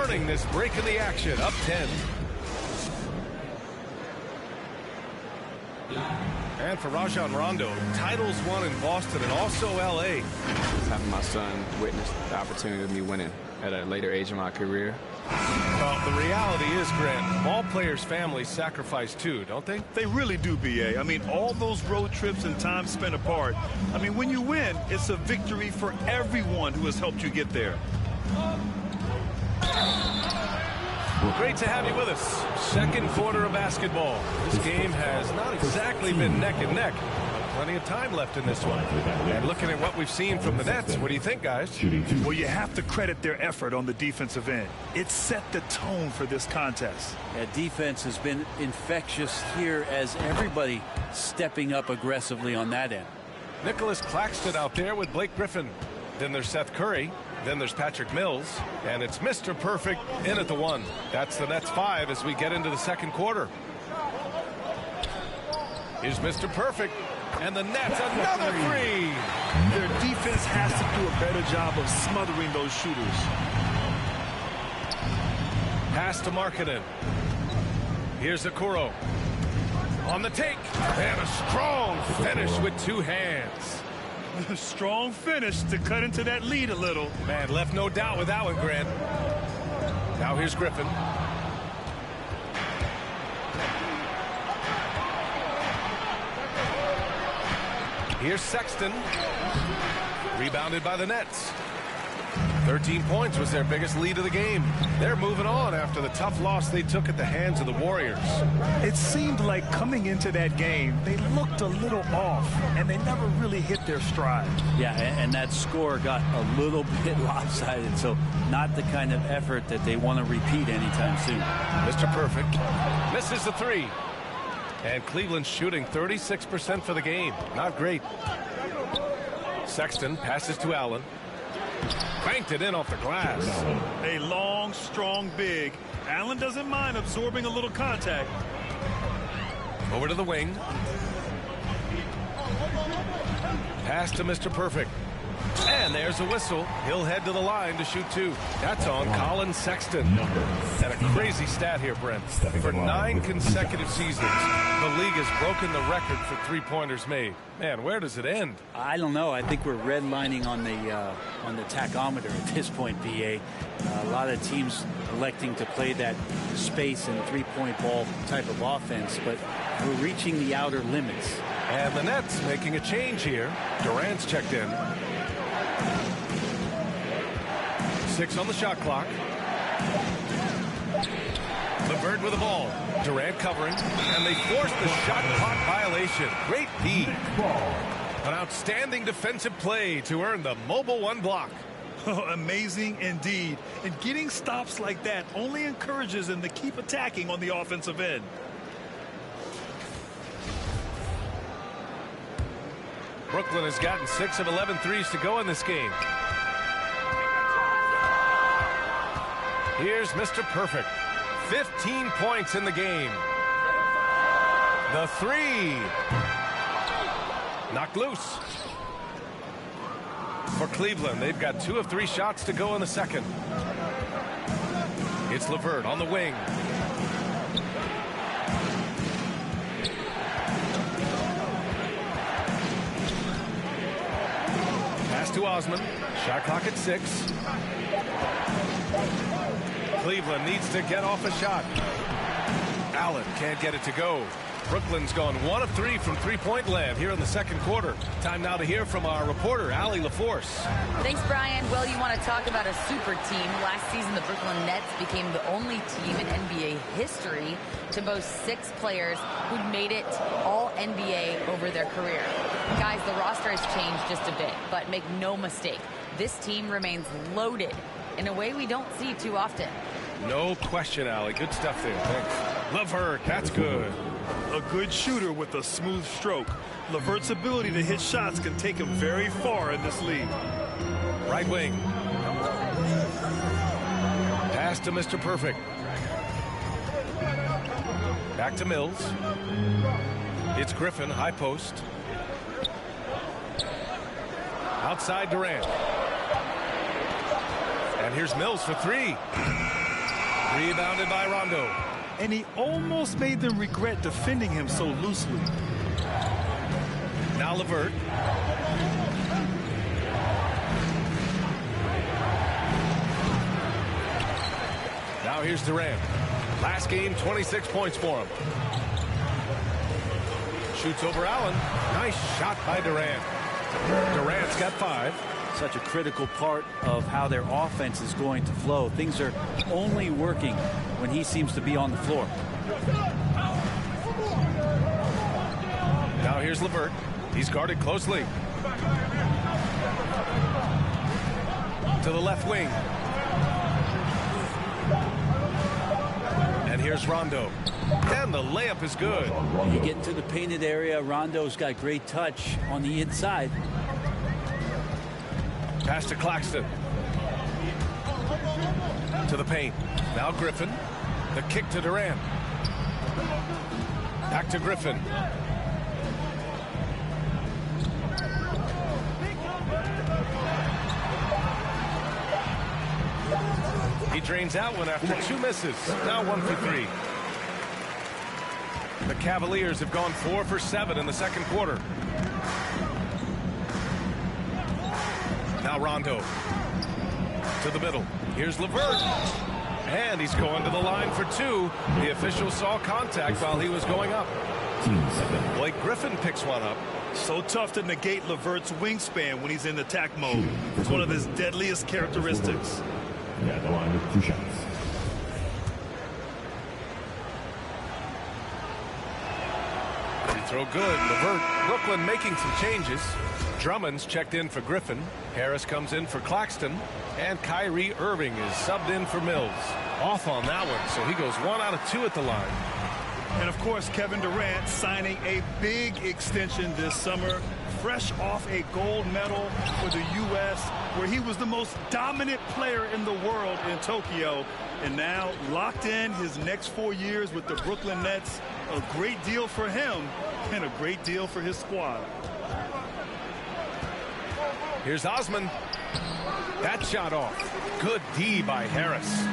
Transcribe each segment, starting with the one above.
turning this break in the action. Up 10. And for Rajon Rondo, titles won in Boston and also L.A. Having my son witness the opportunity of me winning at a later age in my career. Well, the reality is, Grant, ball players' families sacrifice too, don't they? They really do, B.A. I mean, all those road trips and time spent apart. I mean, when you win, it's a victory for everyone who has helped you get there. Great to have you with us. Second quarter of basketball. This game has not exactly been neck and neck. Plenty of time left in this one. And looking at what we've seen from the Nets, what do you think, guys? Well, you have to credit their effort on the defensive end. It set the tone for this contest. Yeah, defense has been infectious here as everybody stepping up aggressively on that end. Nicholas Claxton out there with Blake Griffin. Then there's Seth Curry. Then there's Patrick Mills. And it's Mr. Perfect in at the 1. That's the Nets 5 as we get into the second quarter. Here's Mr. Perfect. And the Nets, another 3. Their defense has to do a better job of smothering those shooters. Pass to Markkanen. Here's Okoro. On the take. And a strong finish with 2 hands. Strong finish to cut into that lead a little. Man, left no doubt with that one, Grant. Now here's Griffin. Here's Sexton. Rebounded by the Nets. 13 points was their biggest lead of the game. They're moving on after the tough loss they took at the hands of the Warriors. It seemed like coming into that game, they looked a little off, and they never really hit their stride. Yeah, and that score got a little bit lopsided, so not the kind of effort that they want to repeat anytime soon. Mr. Perfect misses the 3. And Cleveland shooting 36% for the game. Not great. Sexton passes to Allen. Banked it in off the glass. A long, strong big. Allen doesn't mind absorbing a little contact. Over to the wing. Pass to Mr. Perfect. And there's a whistle. He'll head to the line to shoot 2. That's on Colin Sexton. And a crazy stat here, Brent. For 9 consecutive seasons, the league has broken the record for three-pointers made. Man, where does it end? I don't know. I think we're redlining on the tachometer at this point, BA. A lot of teams electing to play that space and three-point ball type of offense, but we're reaching the outer limits. And the Nets making a change here. Durant's checked in. 6 on the shot clock. LeVert with the ball. Durant covering. And they force the shot clock violation. Great D. An outstanding defensive play to earn the mobile 1 block. Amazing indeed. And getting stops like that only encourages them to keep attacking on the offensive end. Brooklyn has gotten 6 of 11 threes to go in this game. Here's Mr. Perfect. 15 points in the game. The 3. Knocked loose. For Cleveland, they've got 2 of 3 shots to go in the second. It's LeVert on the wing. Pass to Osman. Shot clock at 6. Cleveland needs to get off a shot. Allen can't get it to go. Brooklyn's gone 1 of 3 from three-point land here in the second quarter. Time now to hear from our reporter, Allie LaForce. Thanks, Brian. Well, you want to talk about a super team. Last season, the Brooklyn Nets became the only team in NBA history to boast 6 players who'd made it all NBA over their career. Guys, the roster has changed just a bit, but make no mistake, this team remains loaded in a way we don't see too often. No question, Allie. Good stuff there. Thanks. LeVert, that's good. A good shooter with a smooth stroke. LeVert's ability to hit shots can take him very far in this league. Right wing. Pass to Mr. Perfect. Back to Mills. It's Griffin, high post. Outside Durant. And here's Mills for 3. Rebounded by Rondo. And he almost made them regret defending him so loosely. Now LeVert. Now here's Durant. Last game, 26 points for him. Shoots over Allen. Nice shot by Durant. Durant's got 5. Such a critical part of how their offense is going to flow. Things are only working when he seems to be on the floor. Now here's LeVert. He's guarded closely. To the left wing. And here's Rondo. And the layup is good. You get into the painted area. Rondo's got great touch on the inside. Pass to Claxton. To the paint. Now Griffin. The kick to Durant. Back to Griffin. He drains that one after 2 misses. Now 1 for 3. The Cavaliers have gone 4 for 7 in the second quarter. Now Rondo. To the middle. Here's LeVert. And he's going to the line for 2. The official saw contact while he was going up. Blake Griffin picks one up. So tough to negate LeVert's wingspan when he's in attack mode. It's one of his deadliest characteristics. Yeah, the line with 2 shots. Free throw good. LeVert. Brooklyn making some changes. Drummond's checked in for Griffin. Harris comes in for Claxton. And Kyrie Irving is subbed in for Mills. Off on that one, so he goes 1 out of 2 at the line. And of course, Kevin Durant signing a big extension this summer, fresh off a gold medal for the U.S., where he was the most dominant player in the world in Tokyo, and now locked in his next 4 years with the Brooklyn Nets. A great deal for him and a great deal for his squad. Here's Osman. That shot off. Good D by Harris.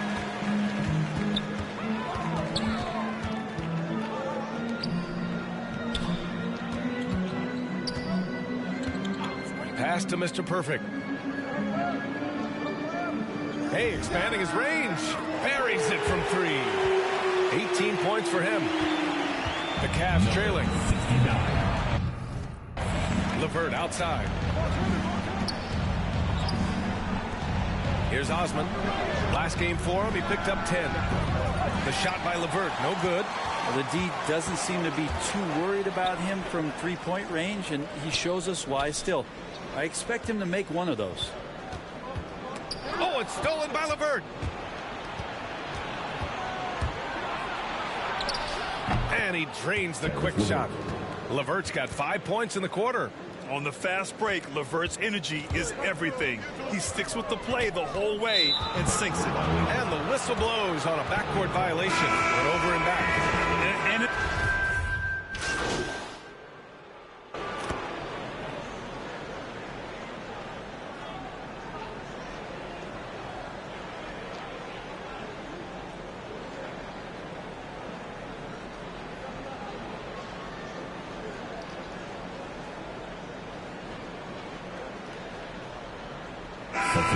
Pass to Mr. Perfect. Hey, expanding his range. Buries it from 3. 18 points for him. The Cavs trailing. LeVert outside. Here's Osman. Last game for him, he picked up 10. The shot by LeVert, no good. Well, the D doesn't seem to be too worried about him from 3-point range, and he shows us why still. I expect him to make one of those. Oh, it's stolen by LeVert. And he drains the quick shot. LeVert's got 5 points in the quarter. On the fast break, LeVert's energy is everything. He sticks with the play the whole way and sinks it. And the whistle blows on a backcourt violation. Went over and back. And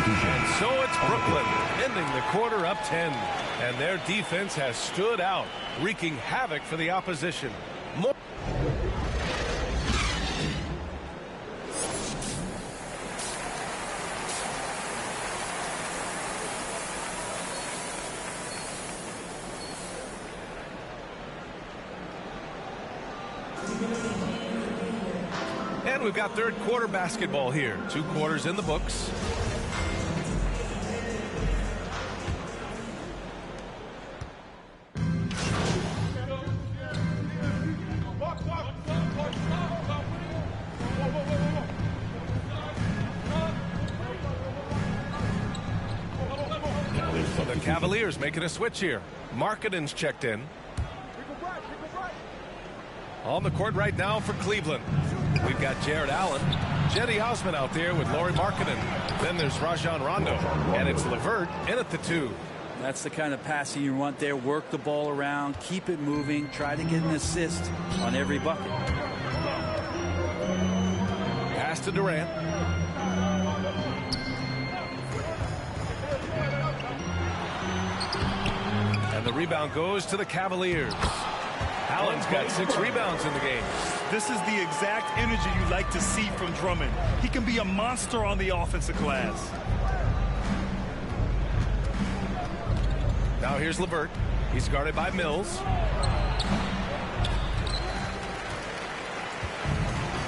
And so it's Brooklyn ending the quarter up 10. And their defense has stood out, wreaking havoc for the opposition. And we've got third quarter basketball here. 2 quarters in the books. The Cavaliers making a switch here. Markkanen's checked in. On the court right now for Cleveland. We've got Jared Allen, Cedi Osman out there with Lauri Markkanen. Then there's Rajon Rondo, and it's LeVert in at the 2. That's the kind of passing you want there. Work the ball around, keep it moving, try to get an assist on every bucket. Pass to Durant. And the rebound goes to the Cavaliers. Allen's got 6 rebounds in the game. This is the exact energy you like to see from Drummond. He can be a monster on the offensive glass. Now here's LeVert. He's guarded by Mills.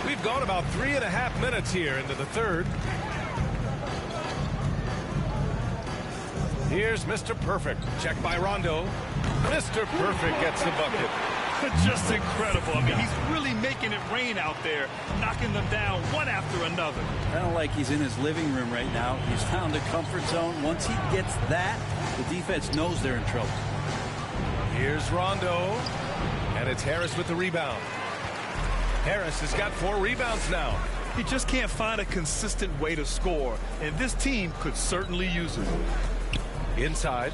We've gone about 3.5 minutes here into the third. Here's Mr. Perfect. Checked by Rondo. Mr. Perfect gets the bucket. Just incredible. I mean, he's really making it rain out there, knocking them down one after another. Kind of like he's in his living room right now. He's found a comfort zone. Once he gets that, the defense knows they're in trouble. Here's Rondo. And it's Harris with the rebound. Harris has got 4 rebounds now. He just can't find a consistent way to score, and this team could certainly use it. Inside.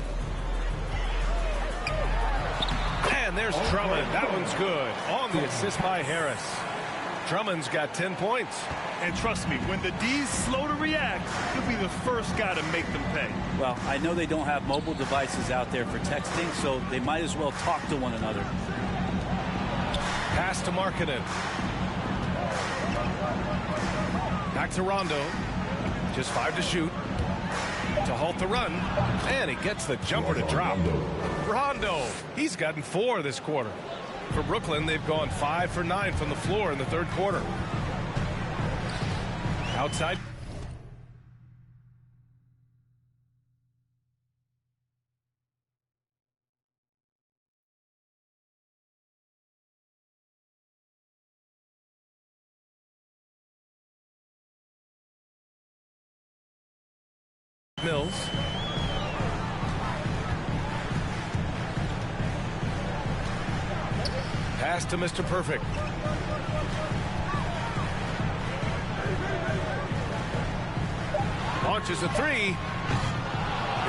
And there's Drummond. That one's good. On the assist by Harris. Drummond's got 10 points. And trust me, when the D's slow to react, he'll be the first guy to make them pay. Well, I know they don't have mobile devices out there for texting, so they might as well talk to one another. Pass to Markkanen. Back to Rondo. Just 5 to shoot. To halt the run. And he gets the jumper to drop. Rondo. He's gotten 4 this quarter. For Brooklyn, they've gone 5 for 9 from the floor in the third quarter. Outside. Mills. Pass to Mr. Perfect. Launches a 3.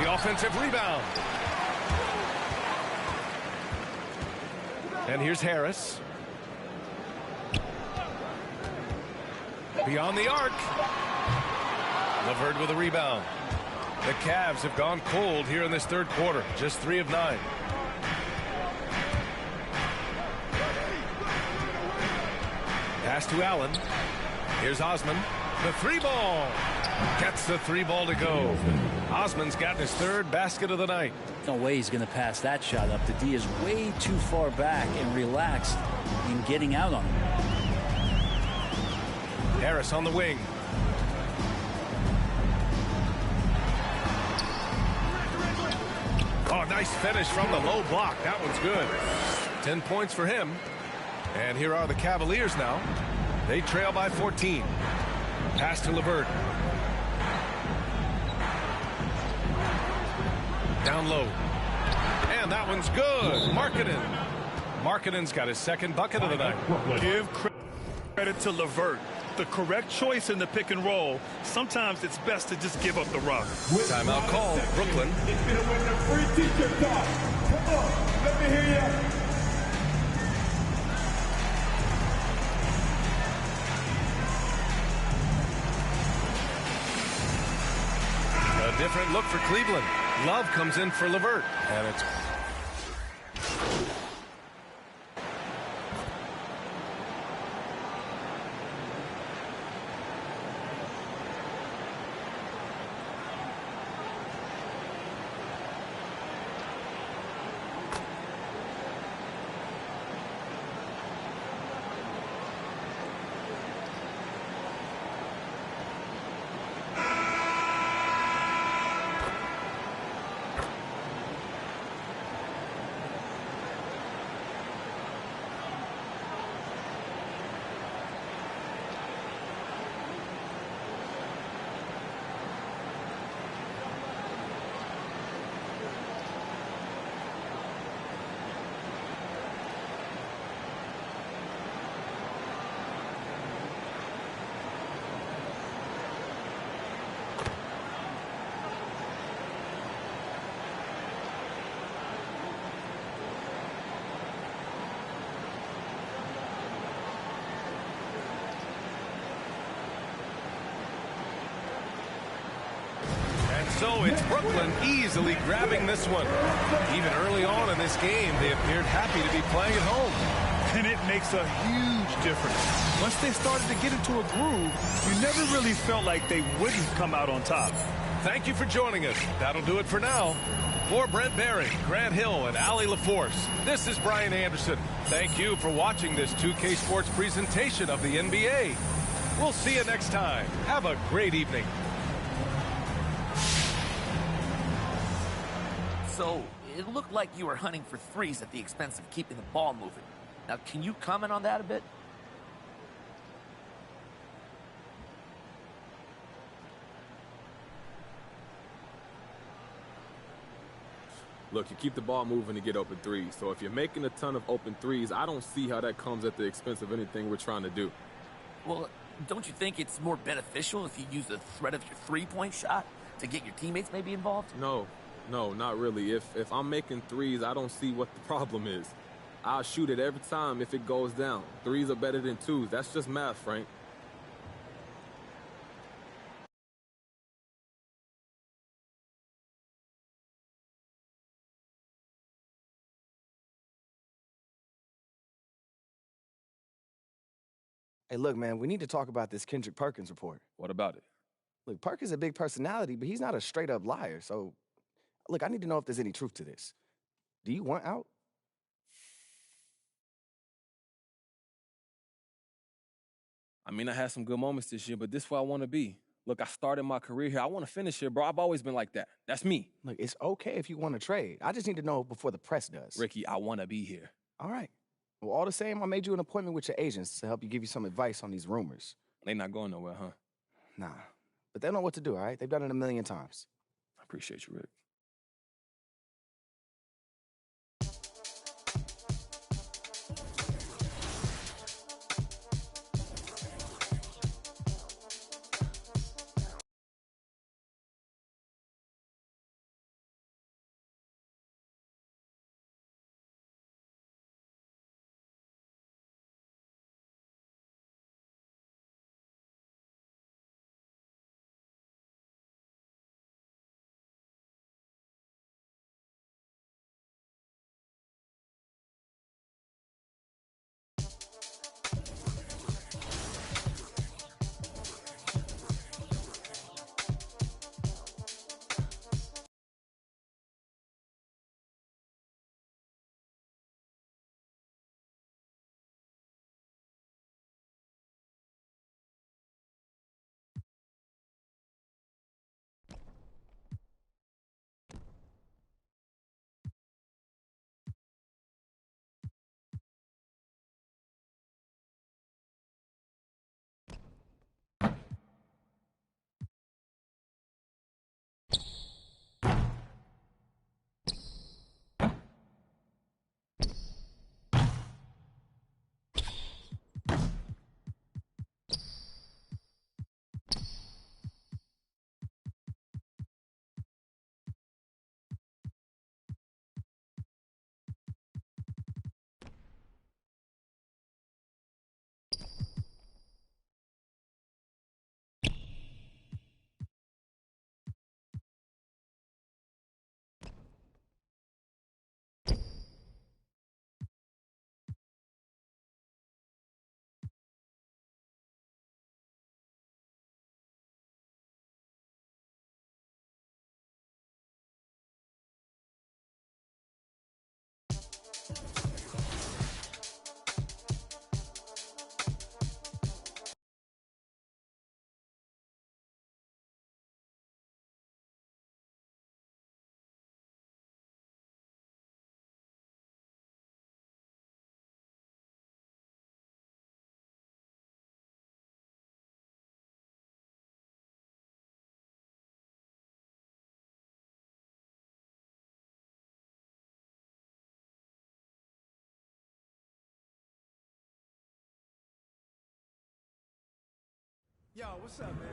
The offensive rebound. And here's Harris. Beyond the arc. LeVert with a rebound. The Cavs have gone cold here in this third quarter. Just 3 of 9. Pass to Allen. Here's Osman. The 3-ball. Gets the 3-ball to go. Osman's gotten his 3rd basket of the night. No way he's going to pass that shot up. The D is way too far back and relaxed in getting out on him. Harris on the wing. Oh, nice finish from the low block. That one's good. 10 points for him. And here are the Cavaliers now. They trail by 14. Pass to LeVert. Down low. And that one's good. Markkanen. Markkanen's got his 2nd bucket of the night. Give credit to LeVert. The correct choice in the pick and roll. Sometimes it's best to just give up the rock. Timeout call. Brooklyn. It's going to win the free teacher talk. Come on, let me hear you. A different look for Cleveland. Love comes in for LeVert. And it's So it's Brooklyn easily grabbing this one. Even early on in this game, they appeared happy to be playing at home. And it makes a huge difference. Once they started to get into a groove, you never really felt like they wouldn't come out on top. Thank you for joining us. That'll do it for now. For Brent Barry, Grant Hill, and Allie LaForce, this is Brian Anderson. Thank you for watching this 2K Sports presentation of the NBA. We'll see you next time. Have a great evening. So, it looked like you were hunting for threes at the expense of keeping the ball moving. Now, can you comment on that a bit? Look, you keep the ball moving to get open threes. So if you're making a ton of open threes, I don't see how that comes at the expense of anything we're trying to do. Well, don't you think it's more beneficial if you use the threat of your three-point shot to get your teammates maybe involved? No, not really. If I'm making threes, I don't see what the problem is. I'll shoot it every time if it goes down. Threes are better than twos. That's just math, Frank. Hey, look, man, we need to talk about this Kendrick Perkins report. What about it? Look, Perkins is a big personality, but he's not a straight-up liar. So, look, I need to know if there's any truth to this. Do you want out? I mean, I had some good moments this year, but this is where I want to be. Look, I started my career here. I want to finish here, bro. I've always been like that. That's me. Look, it's okay if you want to trade. I just need to know before the press does. Ricky, I want to be here. All right. Well, all the same, I made you an appointment with your agents to help you give you some advice on these rumors. They not going nowhere, huh? Nah. But they know what to do, all right? They've done it a million times. I appreciate you, Rick. Yo, what's up, man?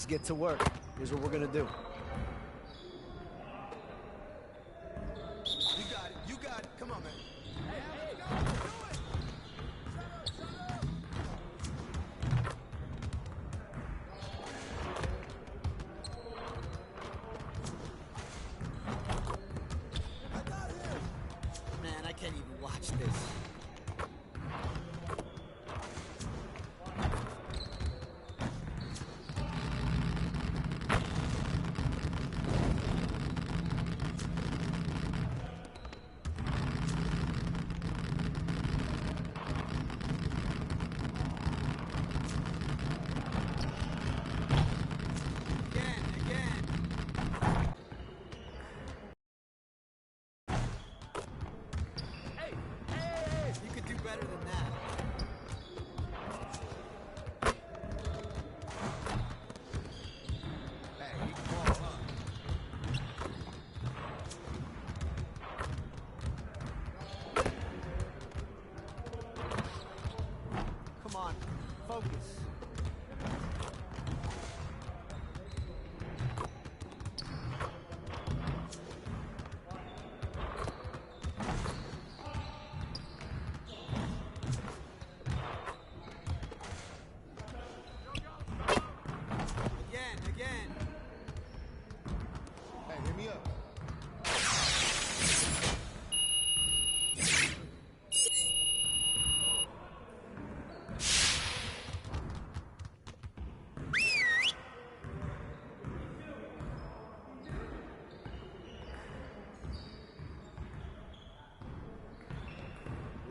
Let's get to work. Here's what we're gonna do. You got it. You got it. Come on, man. Man, I can't even watch this. You could do better than that. Hey, you can ball up. Come on, focus. Again. Hey, hit me up.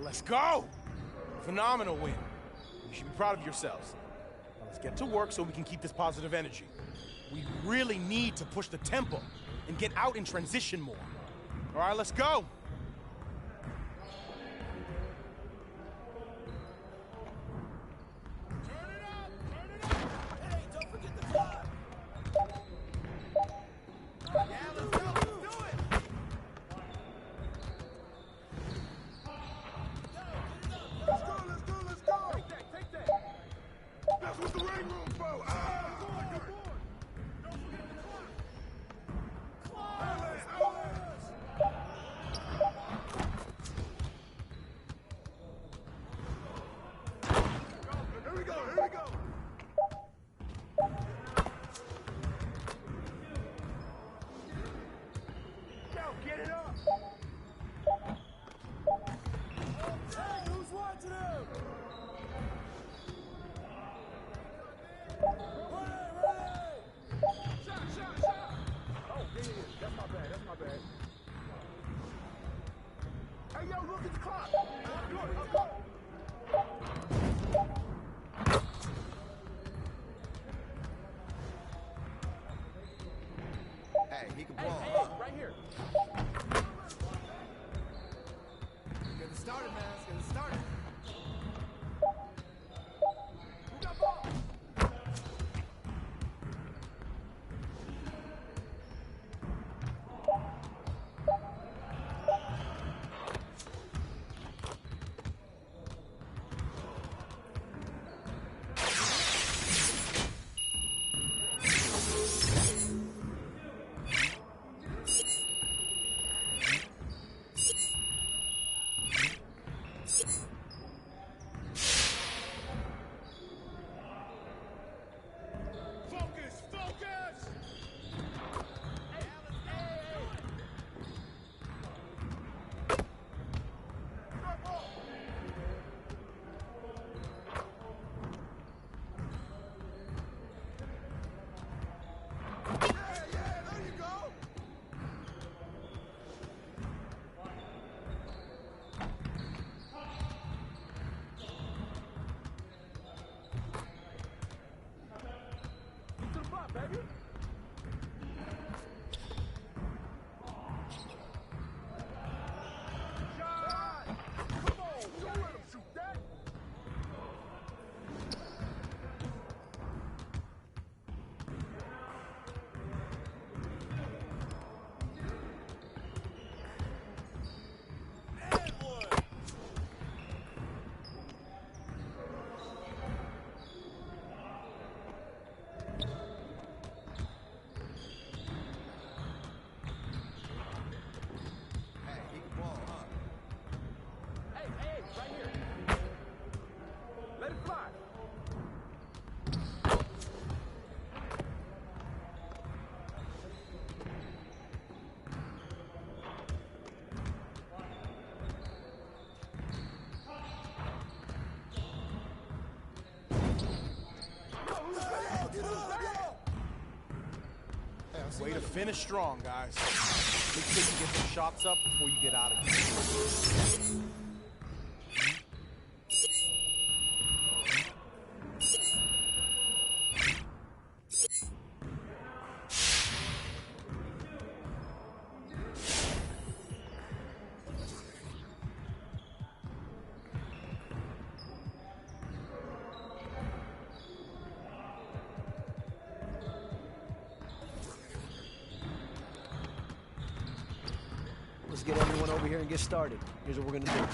Let's go! Phenomenal win. You should be proud of yourselves. Now let's get to work so we can keep this positive energy. We really need to push the tempo and get out in transition more. All right, let's go! That's what the ring room for. Here we go. Yo, get it up. Hey, who's watching him? Hey, yo, look at the clock. Hey, he can ball up. Right here. Get it started, man. Let's get it started. Who got ball? Way to finish strong, guys. Make sure you get some shots up before you get out of here. Let's get everyone over here and get started. Here's what we're gonna do.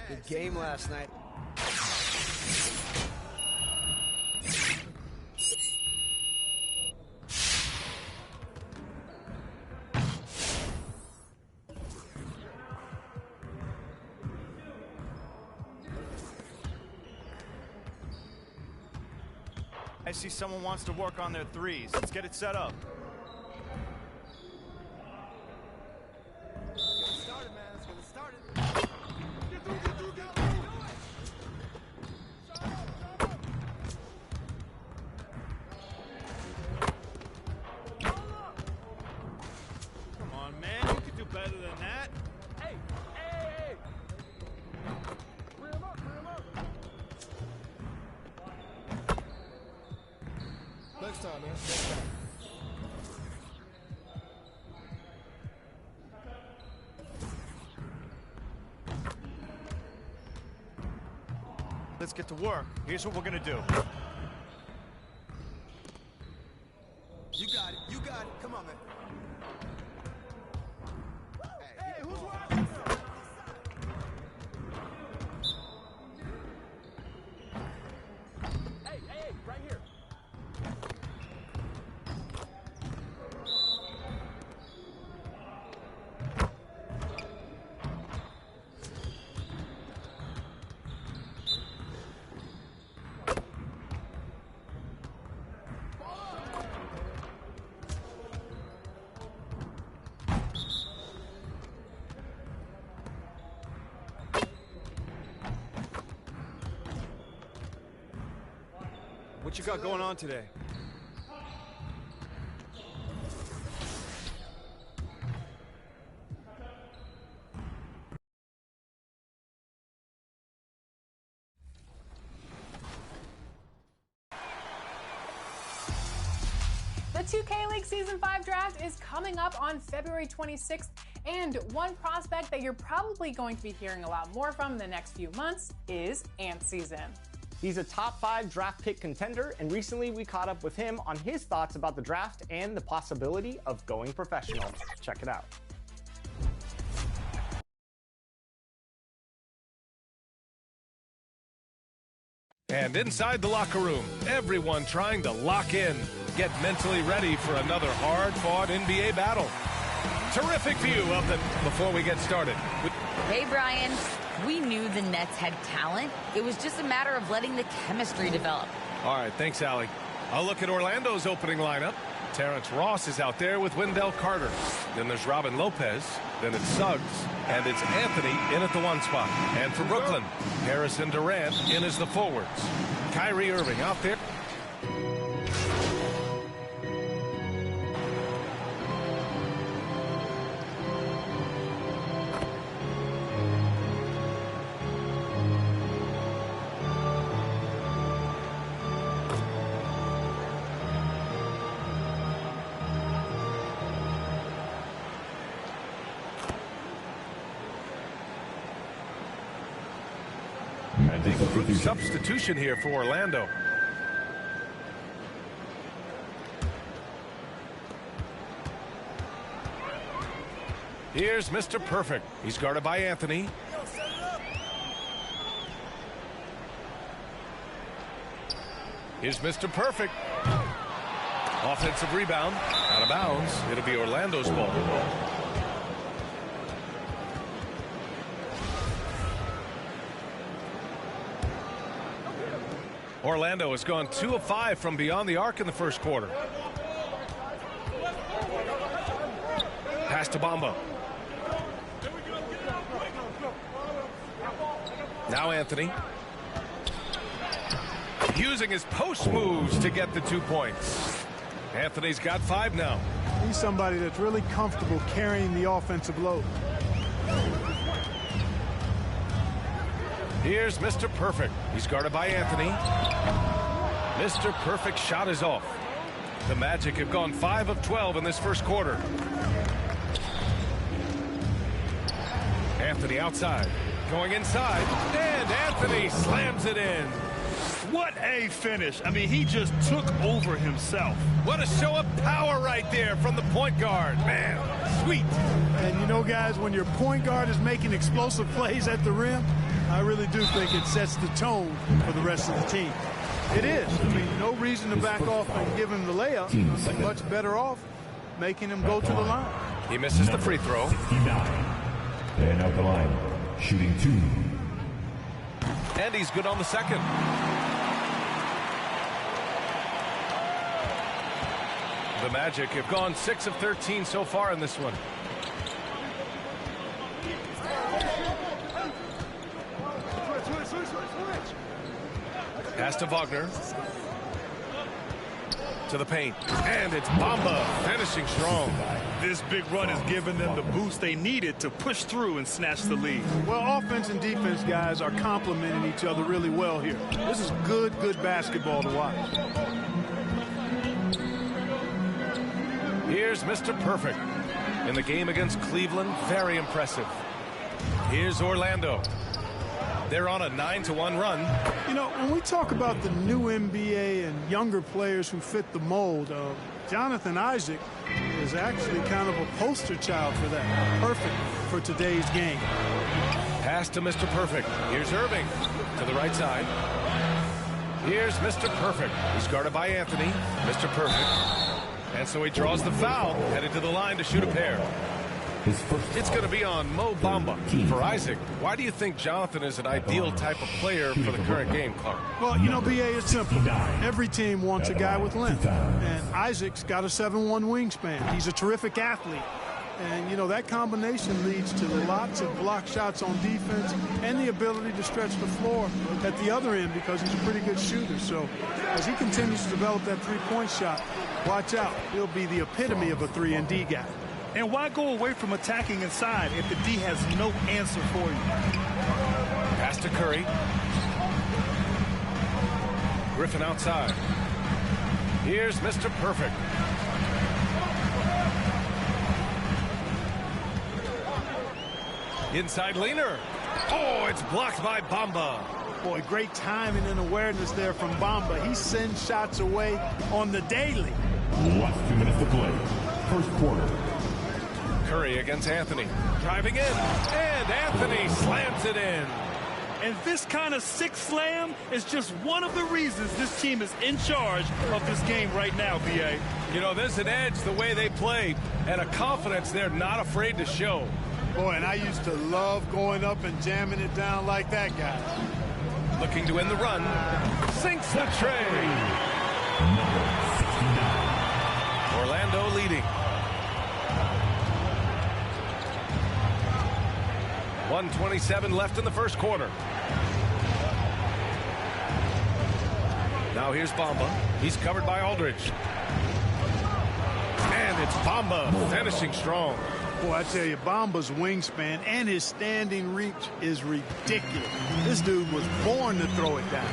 Good game last night. I see someone wants to work on their threes. Let's get it set up. Let's get it started, man. Let's get it started. Get through, get through, get through. Come on, man. You can do better than that. Hey, hey, hey. Bring him up, bring him up. Next time, man. Next time. Let's get to work. Here's what we're gonna do. You got it. You got it. Come on, man. Hey, who's watching? Hey, hey, right here. What you got going on today? The 2K League Season 5 draft is coming up on February 26th, and one prospect that you're probably going to be hearing a lot more from in the next few months is Antseason. He's a top 5 draft pick contender, and recently we caught up with him on his thoughts about the draft and the possibility of going professional. Check it out. And inside the locker room, everyone trying to lock in, get mentally ready for another hard-fought NBA battle. Terrific view of them before we get started. Hey, Brian. We knew the Nets had talent. It was just a matter of letting the chemistry develop. All right, thanks, Allie. I'll look at Orlando's opening lineup. Terrence Ross is out there with Wendell Carter. Then there's Robin Lopez. Then it's Suggs. And it's Anthony in at the 1 spot. And for Brooklyn, Harrison Durant in as the forwards. Kyrie Irving out there. Big substitution here for Orlando. Here's Mr. Perfect. He's guarded by Anthony. Here's Mr. Perfect. Offensive rebound. Out of bounds. It'll be Orlando's ball. Orlando has gone 2 of 5 from beyond the arc in the first quarter. Pass to Bamba. Now Anthony. Using his post moves to get the 2 points. Anthony's got 5 now. He's somebody that's really comfortable carrying the offensive load. Here's Mr. Perfect. He's guarded by Anthony. Mr. Perfect shot is off. The Magic have gone 5 of 12 in this first quarter. Anthony outside. Going inside. And Anthony slams it in. What a finish. I mean, he just took over himself. What a show of power right there from the point guard. Man, sweet. And you know, guys, when your point guard is making explosive plays at the rim, I really do think it sets the tone for the rest of the team. It is. I mean, no reason to back off and give him the layup. Much better off making him go to the line. He misses the free throw. 69. And out the line, shooting 2. And he's good on the second. The Magic have gone 6 of 13 so far in this one. Pass to Wagner. To the paint. And it's Bamba finishing strong. This big run has given them the boost they needed to push through and snatch the lead. Well, offense and defense, guys, are complementing each other really well here. This is good basketball to watch. Here's Mr. Perfect. In the game against Cleveland, very impressive. Here's Orlando. They're on a 9-1 run. You know, when we talk about the new NBA and younger players who fit the mold, Jonathan Isaac is actually kind of a poster child for that. Perfect for today's game. Pass to Mr. Perfect. Here's Irving to the right side. Here's Mr. Perfect. He's guarded by Anthony. Mr. Perfect. And so he draws the foul, headed to the line to shoot a pair. It's going to be on Mo Bamba. For Isaac, why do you think Jonathan is an ideal type of player for the current game, Clark? Well, you know, BA, it's simple. Every team wants a guy with length. And Isaac's got a 7'1" wingspan. He's a terrific athlete. And, you know, that combination leads to lots of block shots on defense and the ability to stretch the floor at the other end because he's a pretty good shooter. So as he continues to develop that three-point shot, watch out. He'll be the epitome of a 3-and-D guy. And why go away from attacking inside if the D has no answer for you? Pass to Curry. Griffin outside. Here's Mr. Perfect. Inside leaner. Oh, it's blocked by Bamba. Boy, great timing and awareness there from Bamba. He sends shots away on the daily. Last 2 minutes to play. First quarter. Curry against Anthony. Driving in. And Anthony slams it in. And this kind of sick slam is just one of the reasons this team is in charge of this game right now, BA. You know, there's an edge the way they play and a confidence they're not afraid to show. Boy, and I used to love going up and jamming it down like that guy. Looking to win the run. Sinks the tray. breaking. 1:27 left in the first quarter. Now here's Bamba. He's covered by Aldridge. And it's Bamba finishing strong. Boy, I tell you, Bamba's wingspan and his standing reach is ridiculous. This dude was born to throw it down.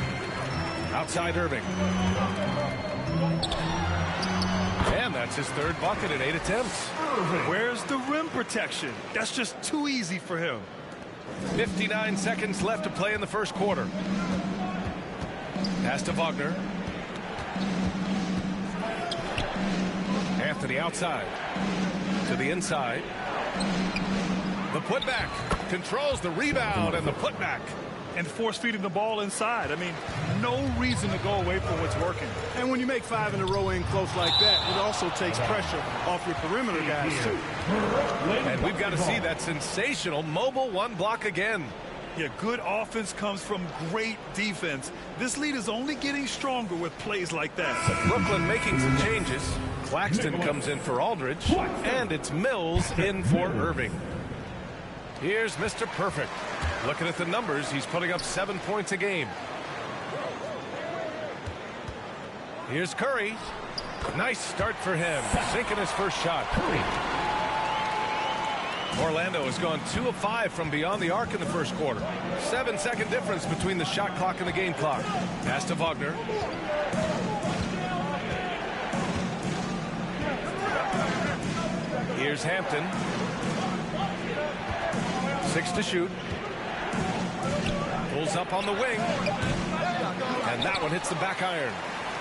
Outside Irving. And that's his third bucket in 8 attempts. Where's the rim protection? That's just too easy for him. 59 seconds left to play in the first quarter. Pass to Wagner. Anthony outside. To the inside. The putback. Controls the rebound and the putback. And force-feeding the ball inside. I mean, no reason to go away from what's working. And when you make 5 in a row in close like that, it also takes pressure off your perimeter guys, too. And we've got to see that sensational mobile one block again. Yeah, good offense comes from great defense. This lead is only getting stronger with plays like that. Brooklyn making some changes. Claxton comes in for Aldridge, and it's Mills in for Irving. Here's Mr. Perfect. Looking at the numbers, he's putting up 7 points a game. Here's Curry. Nice start for him, sinking his first shot. Orlando has gone 2 of 5 from beyond the arc in the first quarter. 7-second difference between the shot clock and the game clock. Pass to Wagner. Here's Hampton. 6 to shoot. Pulls up on the wing. And that one hits the back iron.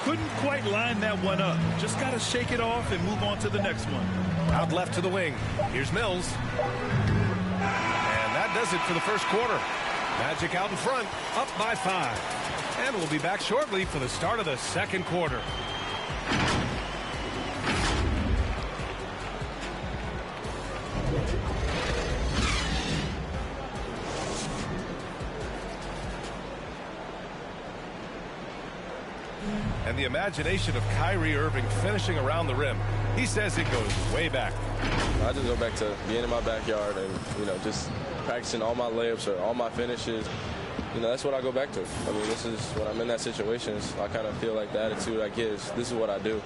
Couldn't quite line that one up. Just got to shake it off and move on to the next one. Out left to the wing. Here's Mills. And that does it for the first quarter. Magic out in front, up by 5. And we'll be back shortly for the start of the second quarter. And the imagination of Kyrie Irving finishing around the rim. He says it goes way back. I just go back to being in my backyard and, just practicing all my layups or all my finishes. That's what I go back to. I mean, this is when I'm in that situation, I kind of feel like the attitude I get is this is what I do.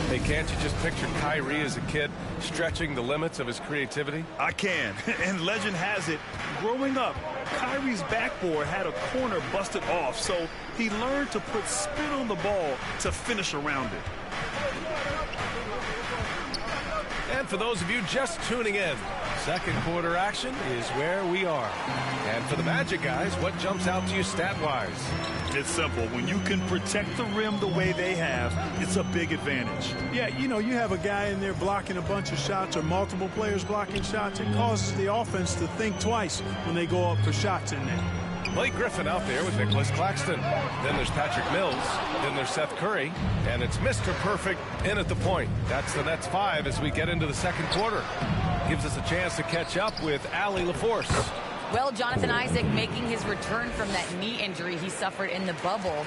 Hey, can't you just picture Kyrie as a kid stretching the limits of his creativity? I can. And legend has it, growing up, Kyrie's backboard had a corner busted off, so he learned to put spin on the ball to finish around it. And for those of you just tuning in, second quarter action is where we are. And for the Magic guys, what jumps out to you stat-wise? It's simple. When you can protect the rim the way they have, it's a big advantage. Yeah, you have a guy in there blocking a bunch of shots or multiple players blocking shots. It causes the offense to think twice when they go up for shots in there. Blake Griffin out there with Nicholas Claxton. Then there's Patrick Mills. Then there's Seth Curry. And it's Mr. Perfect in at the point. That's the Nets 5 as we get into the second quarter. Gives us a chance to catch up with Allie LaForce. Well, Jonathan Isaac making his return from that knee injury he suffered in the bubble.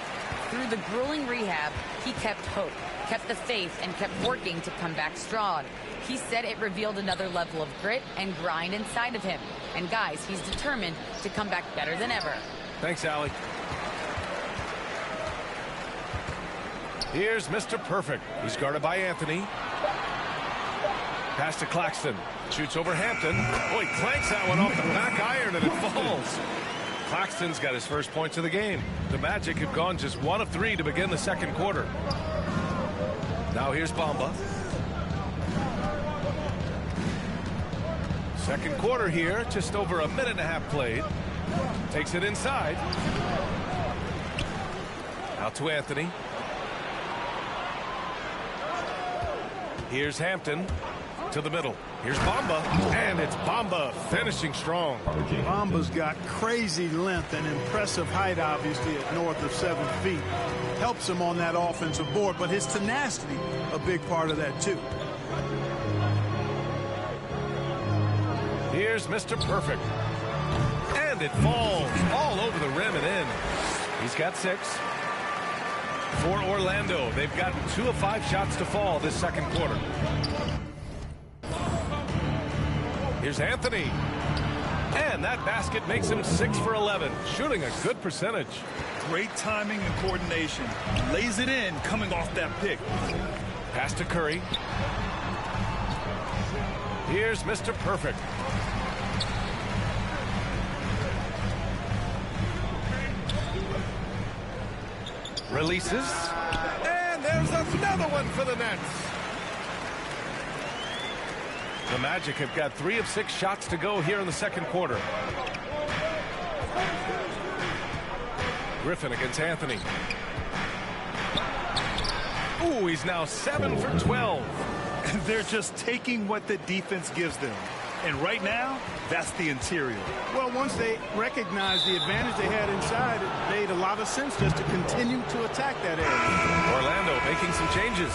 Through the grueling rehab, he kept hope, kept the faith, and kept working to come back strong. He said it revealed another level of grit and grind inside of him. And guys, he's determined to come back better than ever. Thanks, Allie. Here's Mr. Perfect. He's guarded by Anthony. Pass to Claxton. Shoots over Hampton. Boy, clanks that one off the back iron and it falls. Claxton's got his first points of the game. The Magic have gone just 1 of 3 to begin the second quarter. Now here's Bamba. Second quarter here, just over a minute and a half played. Takes it inside. Out to Anthony. Here's Hampton to the middle. Here's Bamba, and it's Bamba finishing strong. Bamba's got crazy length and impressive height, obviously, at north of 7 feet. Helps him on that offensive board, but his tenacity, a big part of that, too. Here's Mr. Perfect. And it falls all over the rim and in. He's got 6. for Orlando. They've gotten 2 of 5 shots to fall this second quarter. Here's Anthony. And that basket makes him 6 for 11, shooting a good percentage. Great timing and coordination. Lays it in coming off that pick. Pass to Curry. Here's Mr. Perfect. Releases. And there's another one for the Nets. The Magic have got 3 of 6 shots to go here in the second quarter. Griffin against Anthony. Ooh, he's now 7 for 12. And they're just taking what the defense gives them. And right now, that's the interior. Well, once they recognized the advantage they had inside, it made a lot of sense just to continue to attack that area. Orlando making some changes.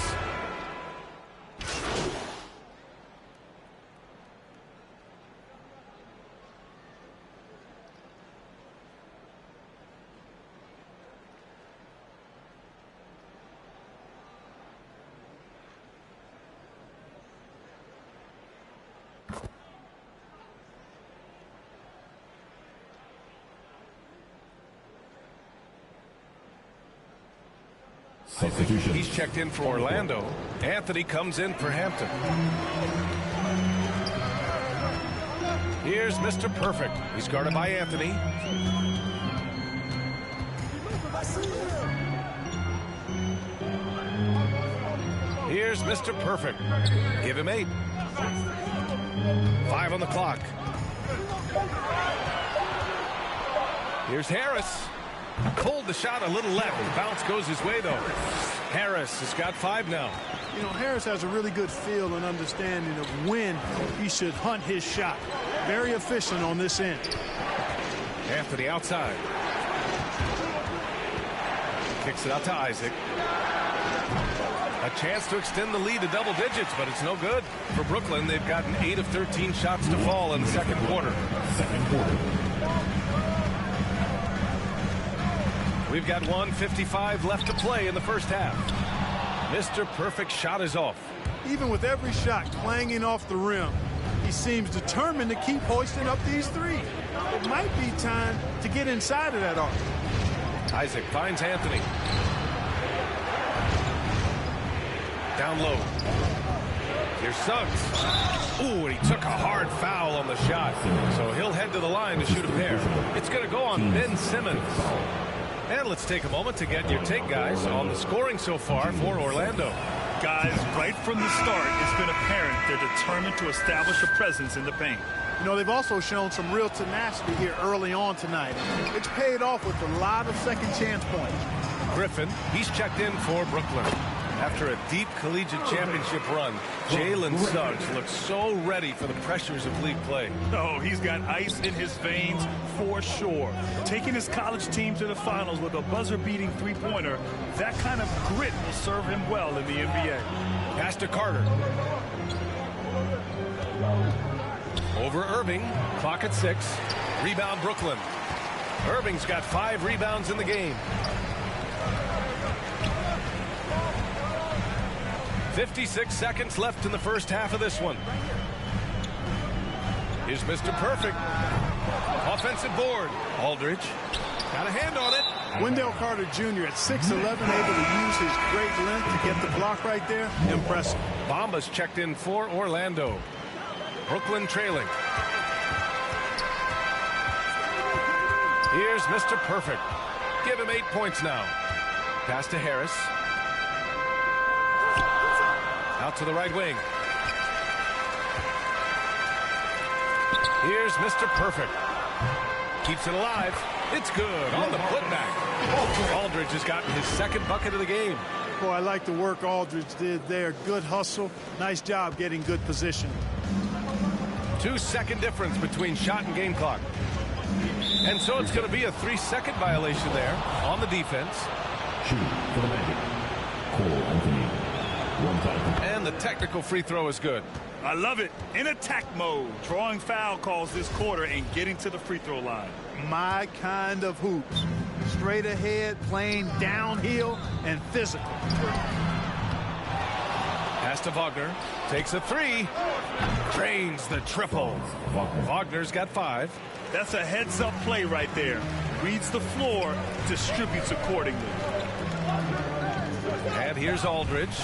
Substitution. He's checked in for Orlando. Anthony comes in for Hampton. Here's Mr. Perfect. He's guarded by Anthony. Here's Mr. Perfect. Give him 8. 5 on the clock. Here's Harris. Pulled the shot a little left. The bounce goes his way, though. Harris has got 5 now. You know, Harris has a really good feel and understanding of when he should hunt his shot. Very efficient on this end. Anthony outside. Kicks it out to Isaac. A chance to extend the lead to double digits, but it's no good. For Brooklyn, they've gotten 8 of 13 shots to fall in the second quarter. We've got 1:55 left to play in the first half. Mr. Perfect shot is off. Even with every shot clanging off the rim, he seems determined to keep hoisting up these threes. It might be time to get inside of that arc. Isaac finds Anthony. Down low. Here's Suggs. Ooh, and he took a hard foul on the shot. So he'll head to the line to shoot a pair. It's going to go on Ben Simmons. And let's take a moment to get your take, guys, on the scoring so far for Orlando. Guys, right from the start, it's been apparent they're determined to establish a presence in the paint. You know, they've also shown some real tenacity here early on tonight. It's paid off with a lot of second chance points. Griffin, he's checked in for Brooklyn. After a deep collegiate championship run, Jalen Suggs looks so ready for the pressures of league play. Oh, he's got ice in his veins for sure. Taking his college team to the finals with a buzzer-beating three-pointer, that kind of grit will serve him well in the NBA. Pass to Carter. Over Irving. Clock at 6. Rebound Brooklyn. Irving's got 5 rebounds in the game. 56 seconds left in the first half of this one. Here's Mr. Perfect. Offensive board. Aldridge. Got a hand on it. Wendell Carter Jr. at 6'11", able to use his great length to get the block right there. Impressive. Bamba's checked in for Orlando. Brooklyn trailing. Here's Mr. Perfect. Give him 8 points now. Pass to Harris. Out to the right wing. Here's Mr. Perfect. Keeps it alive. It's good on the putback. Aldridge has gotten his second bucket of the game. Boy, I like the work Aldridge did there. Good hustle. Nice job getting good position. 2-second difference between shot and game clock. And so it's going to be a 3-second violation there on the defense. Shooting for the Magic, Cole Anthony. And the technical free throw is good. I love it. In attack mode. Drawing foul calls this quarter and getting to the free throw line. My kind of hoops. straight ahead, playing downhill, and physical. Pass to Wagner. Takes a three. Drains the triple. Wagner's got 5. That's a heads-up play right there. Reads the floor, distributes accordingly. And here's Aldridge.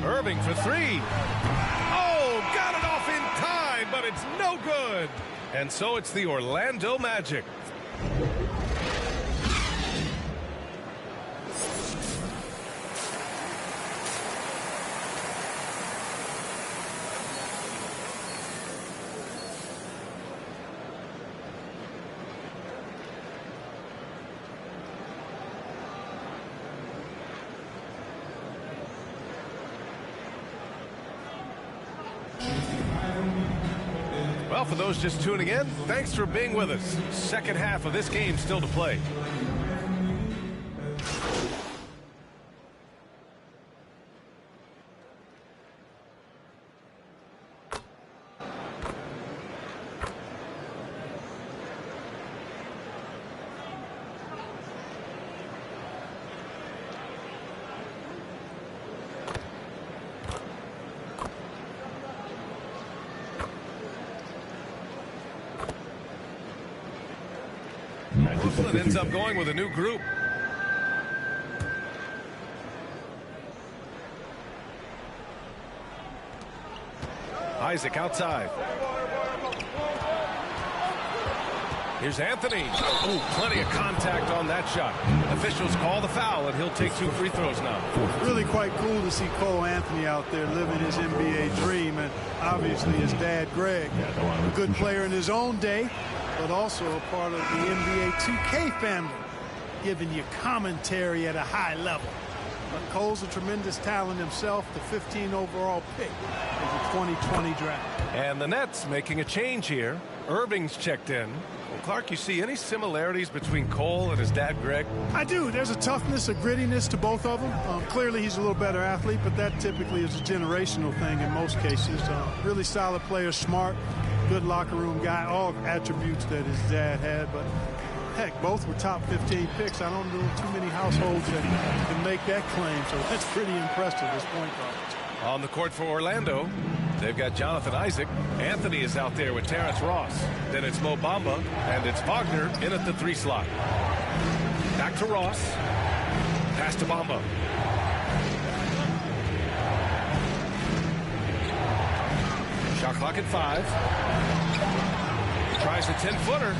Irving for 3. Oh, got it off in time, but it's no good. And so it's the Orlando Magic. Well, for those just tuning in, thanks for being with us. Second half of this game still to play. Brooklyn ends up going with a new group. Isaac outside. Here's Anthony. Oh, plenty of contact on that shot. Officials call the foul, and he'll take 2 free throws now. Really quite cool to see Cole Anthony out there living his NBA dream, and obviously his dad, Greg, a good player in his own day, but also a part of the NBA 2K family, giving you commentary at a high level. But Cole's a tremendous talent himself, the 15 overall pick of the 2020 draft. And the Nets making a change here. Irving's checked in. Well, Clark, you see any similarities between Cole and his dad, Greg? I do. There's a toughness, a grittiness to both of them. Clearly, he's a little better athlete, but that typically is a generational thing in most cases. Really solid player, smart, good locker room guy, all attributes that his dad had. But heck, both were top 15 picks. I don't know too many households that can make that claim, so that's pretty impressive as point guards. On the court for Orlando, they've got Jonathan Isaac. Anthony is out there with Terrence Ross. Then it's Mo Bamba, and it's Wagner in at the 3 slot. Back to Ross. Pass to Bamba. Shot clock at 5. Tries a 10-footer.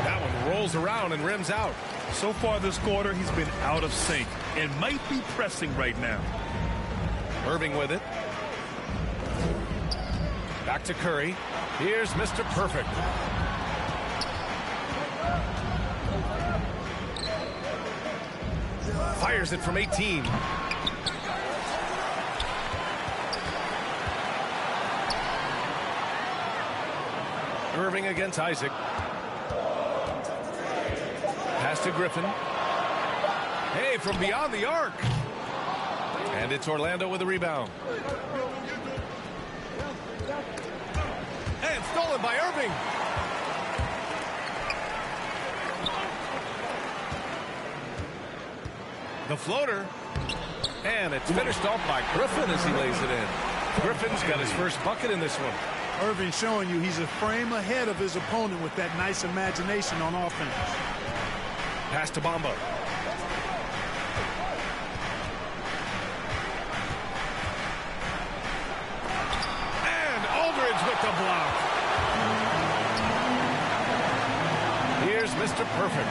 That one rolls around and rims out. So far this quarter, he's been out of sync and might be pressing right now. Irving with it. Back to Curry. Here's Mr. Perfect. Fires it from 18. Irving against Isaac. Pass to Griffin. Hey, from beyond the arc. And it's Orlando with a rebound. And stolen by Irving. The floater. And it's finished off by Griffin as he lays it in. Griffin's got his first bucket in this one. Irving showing you he's a frame ahead of his opponent with that nice imagination on offense. Pass to Bamba. And Aldridge with the block. Here's Mr. Perfect.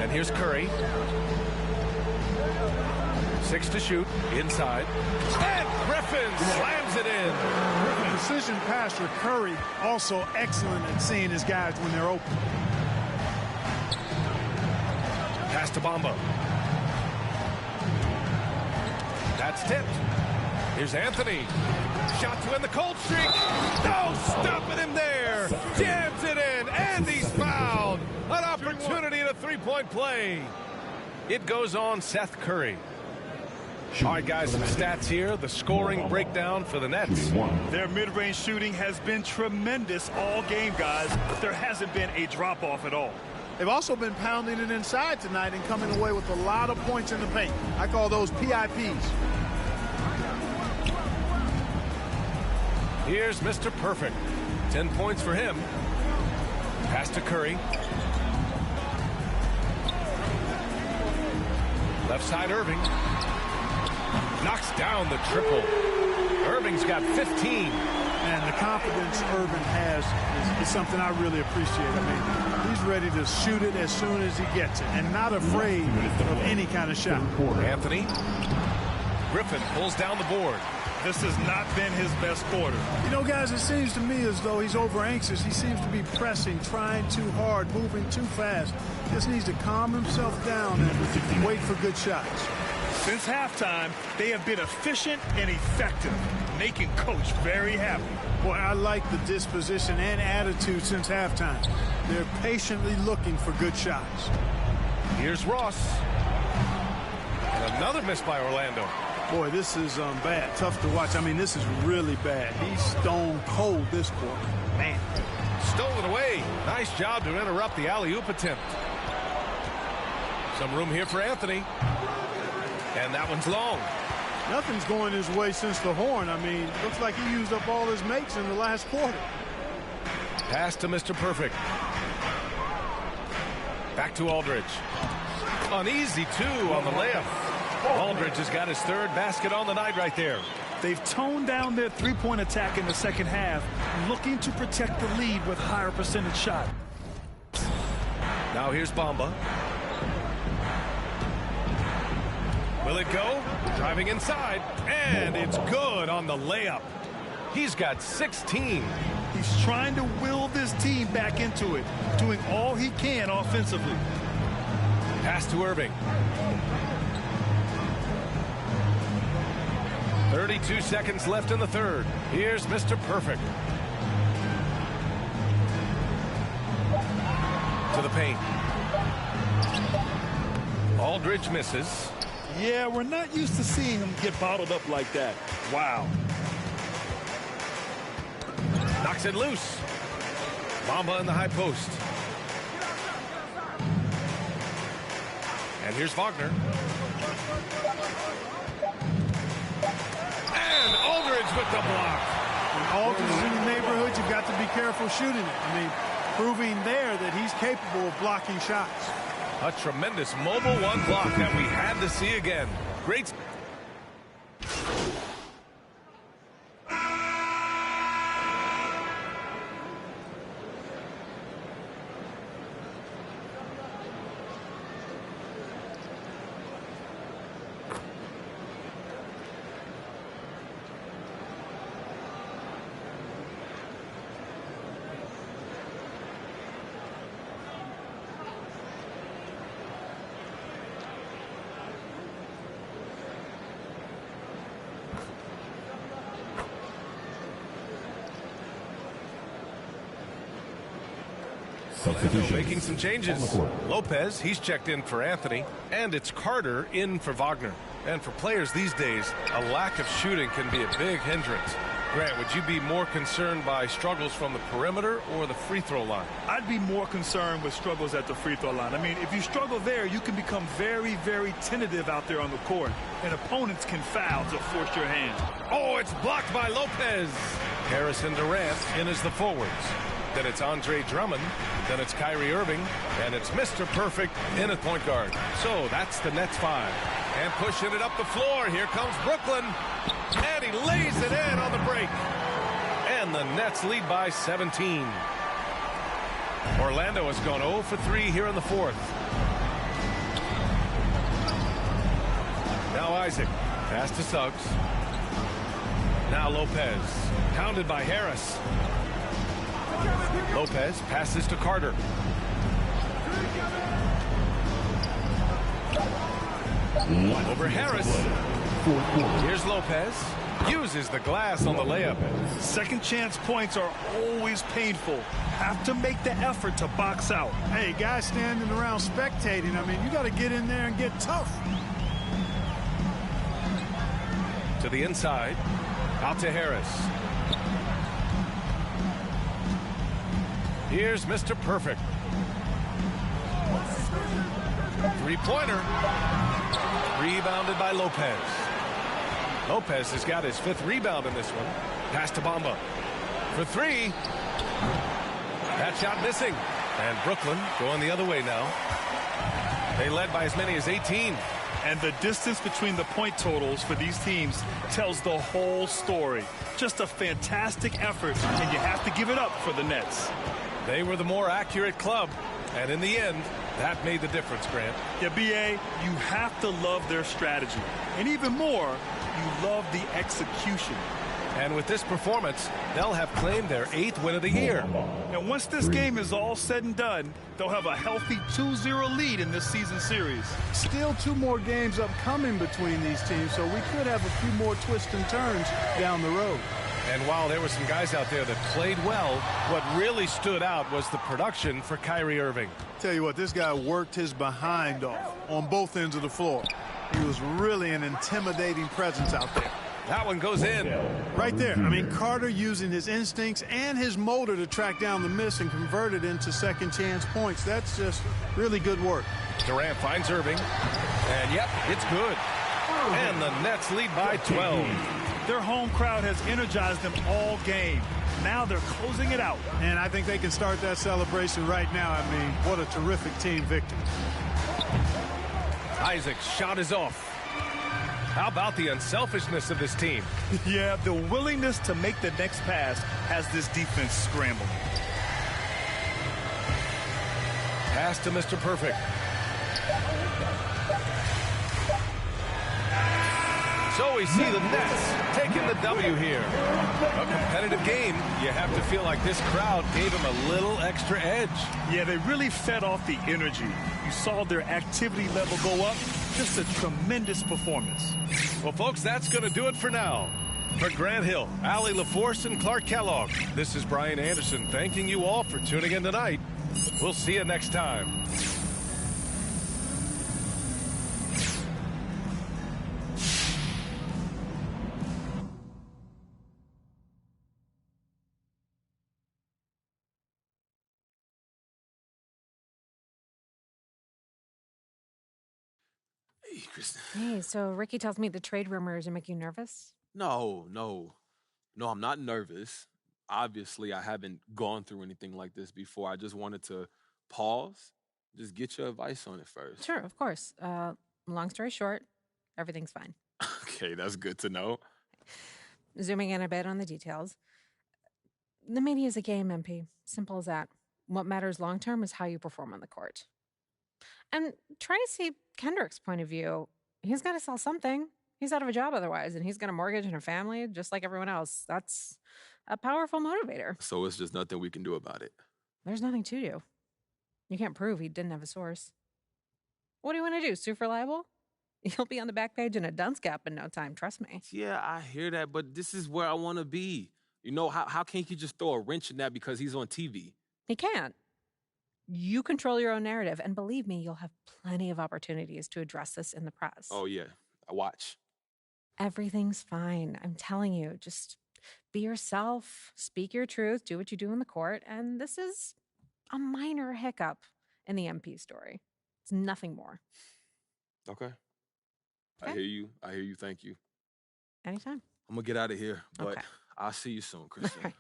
And here's Curry. 6 to shoot, inside. And Griffin slams it in. Precision passer Curry also excellent at seeing his guys when they're open. Pass to Bamba. That's tipped. Here's Anthony. Shot to end the cold streak. No, stopping him there. Jams it in, and he's fouled. An opportunity at a three-point play. It goes on Seth Curry. All right, guys, some stats here. The scoring breakdown for the Nets. Their mid-range shooting has been tremendous all game, guys. There hasn't been a drop-off at all. They've also been pounding it inside tonight and coming away with a lot of points in the paint. I call those PIPs. Here's Mr. Perfect. 10 points for him. Pass to Curry. Left side, Irving. Knocks down the triple. Irving's got 15. And the confidence Irving has is something I really appreciate. I mean, he's ready to shoot it as soon as he gets it and not afraid of any kind of shot. Anthony. Griffin pulls down the board. This has not been his best quarter. You know, guys, it seems to me as though he's over anxious. He seems to be pressing, trying too hard, moving too fast. Just needs to calm himself down and wait for good shots. Since halftime, they have been efficient and effective, making Coach very happy. Boy, I like the disposition and attitude since halftime. They're patiently looking for good shots. Here's Ross. And another miss by Orlando. Boy, this is bad. Tough to watch. I mean, this is really bad. He's stone cold this quarter. Man. Stolen away. Nice job to interrupt the alley-oop attempt. Some room here for Anthony. And that one's long. Nothing's going his way since the horn. I mean, looks like he used up all his mates in the last quarter. Pass to Mr. Perfect. Back to Aldridge. An easy two on the layup. Aldridge has got his third basket on the night right there. They've toned down their three-point attack in the second half, looking to protect the lead with higher percentage shot. Now here's Bamba. Will it go? Driving inside, and it's good on the layup. He's got 16. He's trying to will this team back into it, doing all he can offensively. Pass to Irving. 32 seconds left in the third. Here's Mr. Perfect. To the paint. Aldridge misses. Yeah, we're not used to seeing him get bottled up like that. Wow. Knocks it loose. Bamba in the high post. And here's Wagner. And Aldridge with the block. When Aldridge is in the neighborhood, you've got to be careful shooting it. I mean, proving there that he's capable of blocking shots. A tremendous mobile one block that we had to see again. Great. Making some changes. Lopez, he's checked in for Anthony, and it's Carter in for Wagner. And for players these days, a lack of shooting can be a big hindrance. Grant, would you be more concerned by struggles from the perimeter or the free throw line? I'd be more concerned with struggles at the free throw line. I mean, if you struggle there, you can become very, very tentative out there on the court, and opponents can foul to force your hand. Oh, it's blocked by Lopez. Harris and Durant in as the forwards. Then it's Andre Drummond. Then it's Kyrie Irving. And it's Mr. Perfect in at point guard. So that's the Nets 5. And pushing it up the floor. Here comes Brooklyn. And he lays it in on the break. And the Nets lead by 17. Orlando has gone 0 for 3 here in the fourth. Now Isaac. Pass to Suggs. Now Lopez. Pounded by Harris. Lopez passes to Carter. Over Harris. Here's Lopez. Uses the glass on the layup. Second chance points are always painful. Have to make the effort to box out. Hey, guys standing around spectating, I mean, you got to get in there and get tough. To the inside. Out to Harris. Here's Mr. Perfect. Three-pointer. Rebounded by Lopez. Lopez has got his 5th rebound in this one. Pass to Bamba. For 3. That shot missing. And Brooklyn going the other way now. They led by as many as 18. And the distance between the point totals for these teams tells the whole story. Just a fantastic effort, and you have to give it up for the Nets. They were the more accurate club, and in the end, that made the difference, Grant. Yeah, B.A., you have to love their strategy. And even more, you love the execution. And with this performance, they'll have claimed their 8th win of the year. And once this game is all said and done, they'll have a healthy 2-0 lead in this season series. Still 2 more games upcoming between these teams, so we could have a few more twists and turns down the road. And while there were some guys out there that played well, what really stood out was the production for Kyrie Irving. Tell you what, this guy worked his behind off on both ends of the floor. He was really an intimidating presence out there. That one goes in. Right there. I mean, Carter using his instincts and his motor to track down the miss and convert it into second chance points. That's just really good work. Durant finds Irving. And, yep, it's good. And the Nets lead by 12. Their home crowd has energized them all game. Now they're closing it out. And I think they can start that celebration right now. I mean, what a terrific team victory. Isaac's shot is off. How about the unselfishness of this team? Yeah, the willingness to make the next pass has this defense scrambled. Pass to Mr. Perfect. So we see the Nets taking the W here. A competitive game. You have to feel like this crowd gave them a little extra edge. Yeah, they really fed off the energy. You saw their activity level go up. Just a tremendous performance. Well, folks, that's going to do it for now. For Grant Hill, Allie LaForce, and Clark Kellogg, this is Brian Anderson thanking you all for tuning in tonight. We'll see you next time. Hey, so Ricky tells me the trade rumors are making you nervous? No, I'm not nervous. Obviously, I haven't gone through anything like this before. I just wanted to pause, just get your advice on it first. Sure, of course. Long story short, everything's fine. Okay, that's good to know. Zooming in a bit on the details. The media is a game, MP. Simple as that. What matters long term is how you perform on the court. And try to see Kendrick's point of view. He's got to sell something. He's out of a job otherwise, and he's got a mortgage and a family just like everyone else. That's a powerful motivator. So it's just nothing we can do about it. There's nothing to do. You can't prove he didn't have a source. What do you want to do, sue for libel? You'll be on the back page in a dunce cap in no time, trust me. Yeah, I hear that, but this is where I want to be. You know, how can't you just throw a wrench in that because he's on TV? He can't. You control your own narrative, and believe me, you'll have plenty of opportunities to address this in the press. Oh, yeah. I watch. Everything's fine. I'm telling you, just be yourself, speak your truth, do what you do in the court, and this is a minor hiccup in the MP story. It's nothing more. Okay. I hear you. Thank you. Anytime. I'm going to get out of here, but Okay. I'll see you soon, Kristen.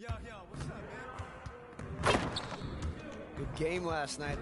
what's up, man? Good game last night.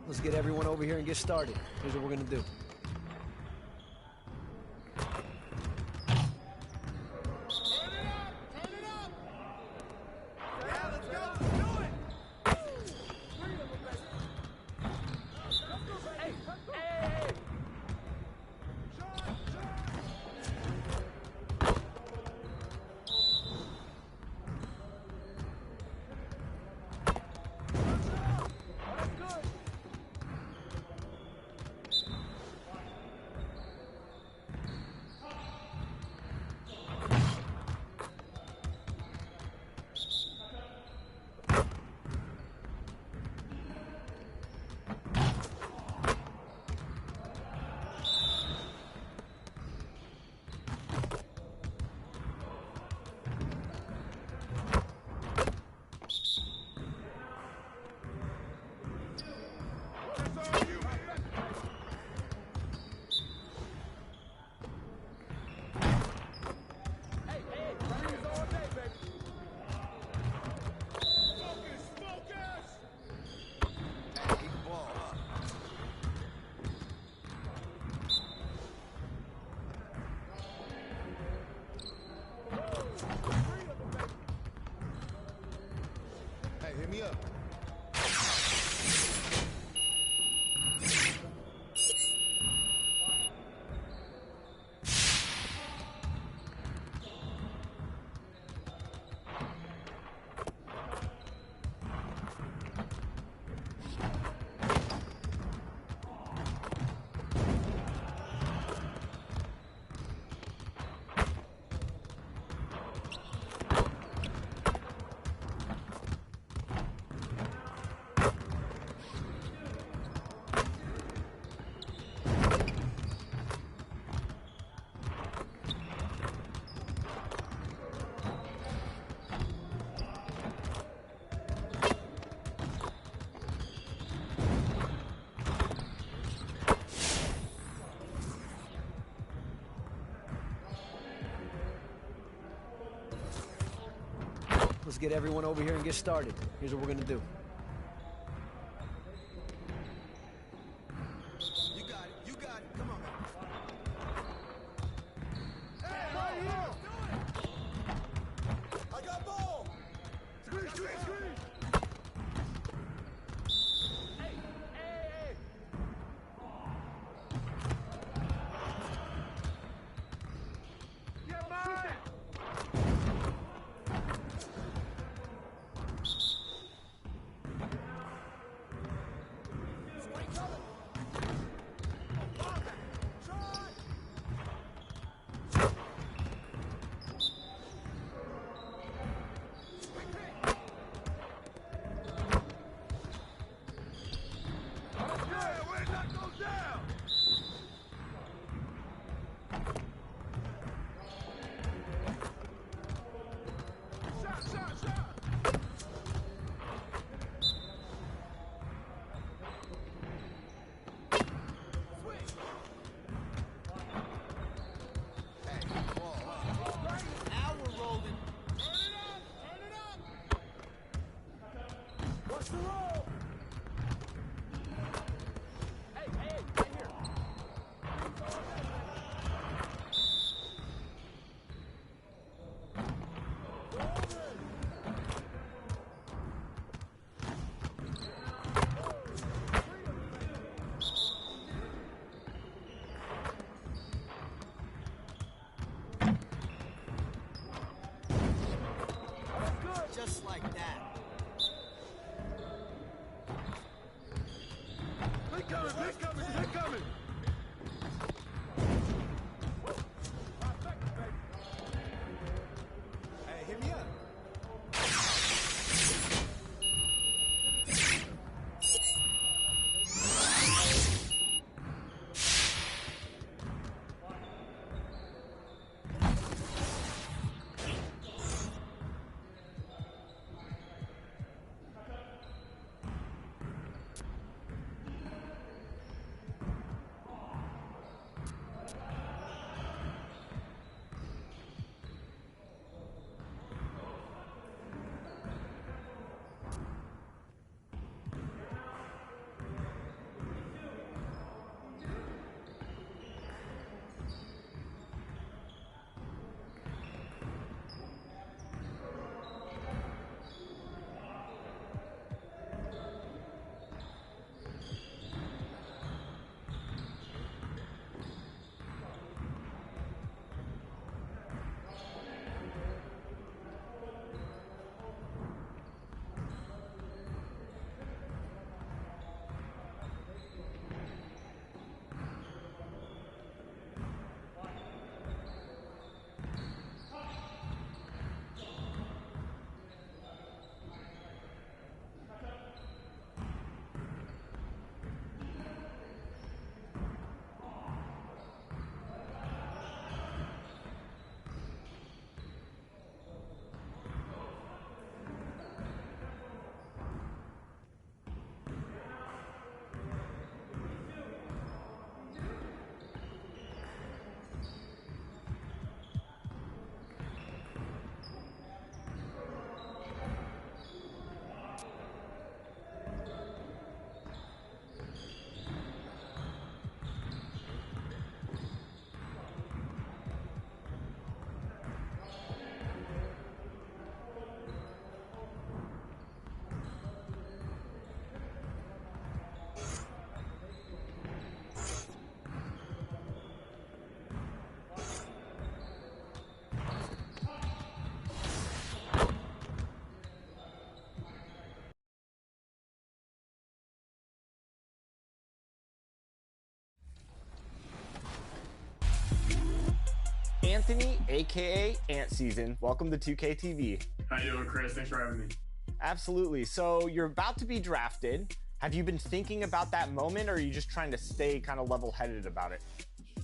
Let's get everyone over here and get started. Here's what we're gonna do. Hit me up. Let's get everyone over here and get started. Here's what we're gonna do. You got it. You got it. Come on, man. Hey, right here. I got ball. Screen, screen, screen. Get mine. What's the roll? Hey, hey, right here. Anthony, aka Ant Season. Welcome to 2K TV. How you doing, Chris? Thanks for having me. Absolutely. So you're about to be drafted. Have you been thinking about that moment, or are you just trying to stay kind of level-headed about it?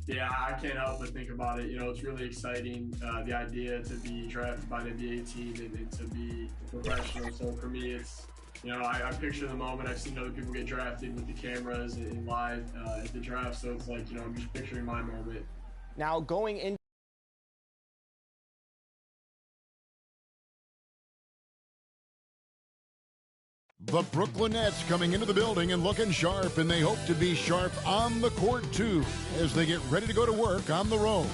Yeah, I can't help but think about it. You know, it's really exciting, the idea to be drafted by an NBA team and to be professional. So for me, it's, you know, I picture the moment. I've seen other people get drafted with the cameras and live at the draft. So it's like, you know, I'm just picturing my moment. Now, going in. The Brooklyn Nets coming into the building and looking sharp, and they hope to be sharp on the court, too, as they get ready to go to work on the road.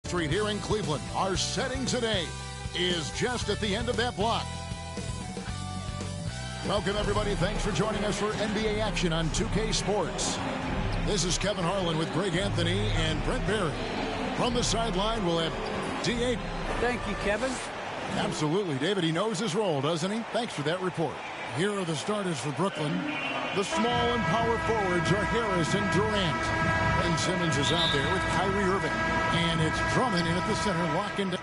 Street here in Cleveland. Our setting today is just at the end of that block. Welcome, everybody. Thanks for joining us for NBA action on 2K Sports. This is Kevin Harlan with Greg Anthony and Brent Barry. From the sideline, we'll have D8. Thank you, Kevin. Absolutely, David. He knows his role, doesn't he? Thanks for that report. Here are the starters for Brooklyn. The small and power forwards are Harris and Durant. Ben Simmons is out there with Kyrie Irving. And it's Drummond in at the center, locking down.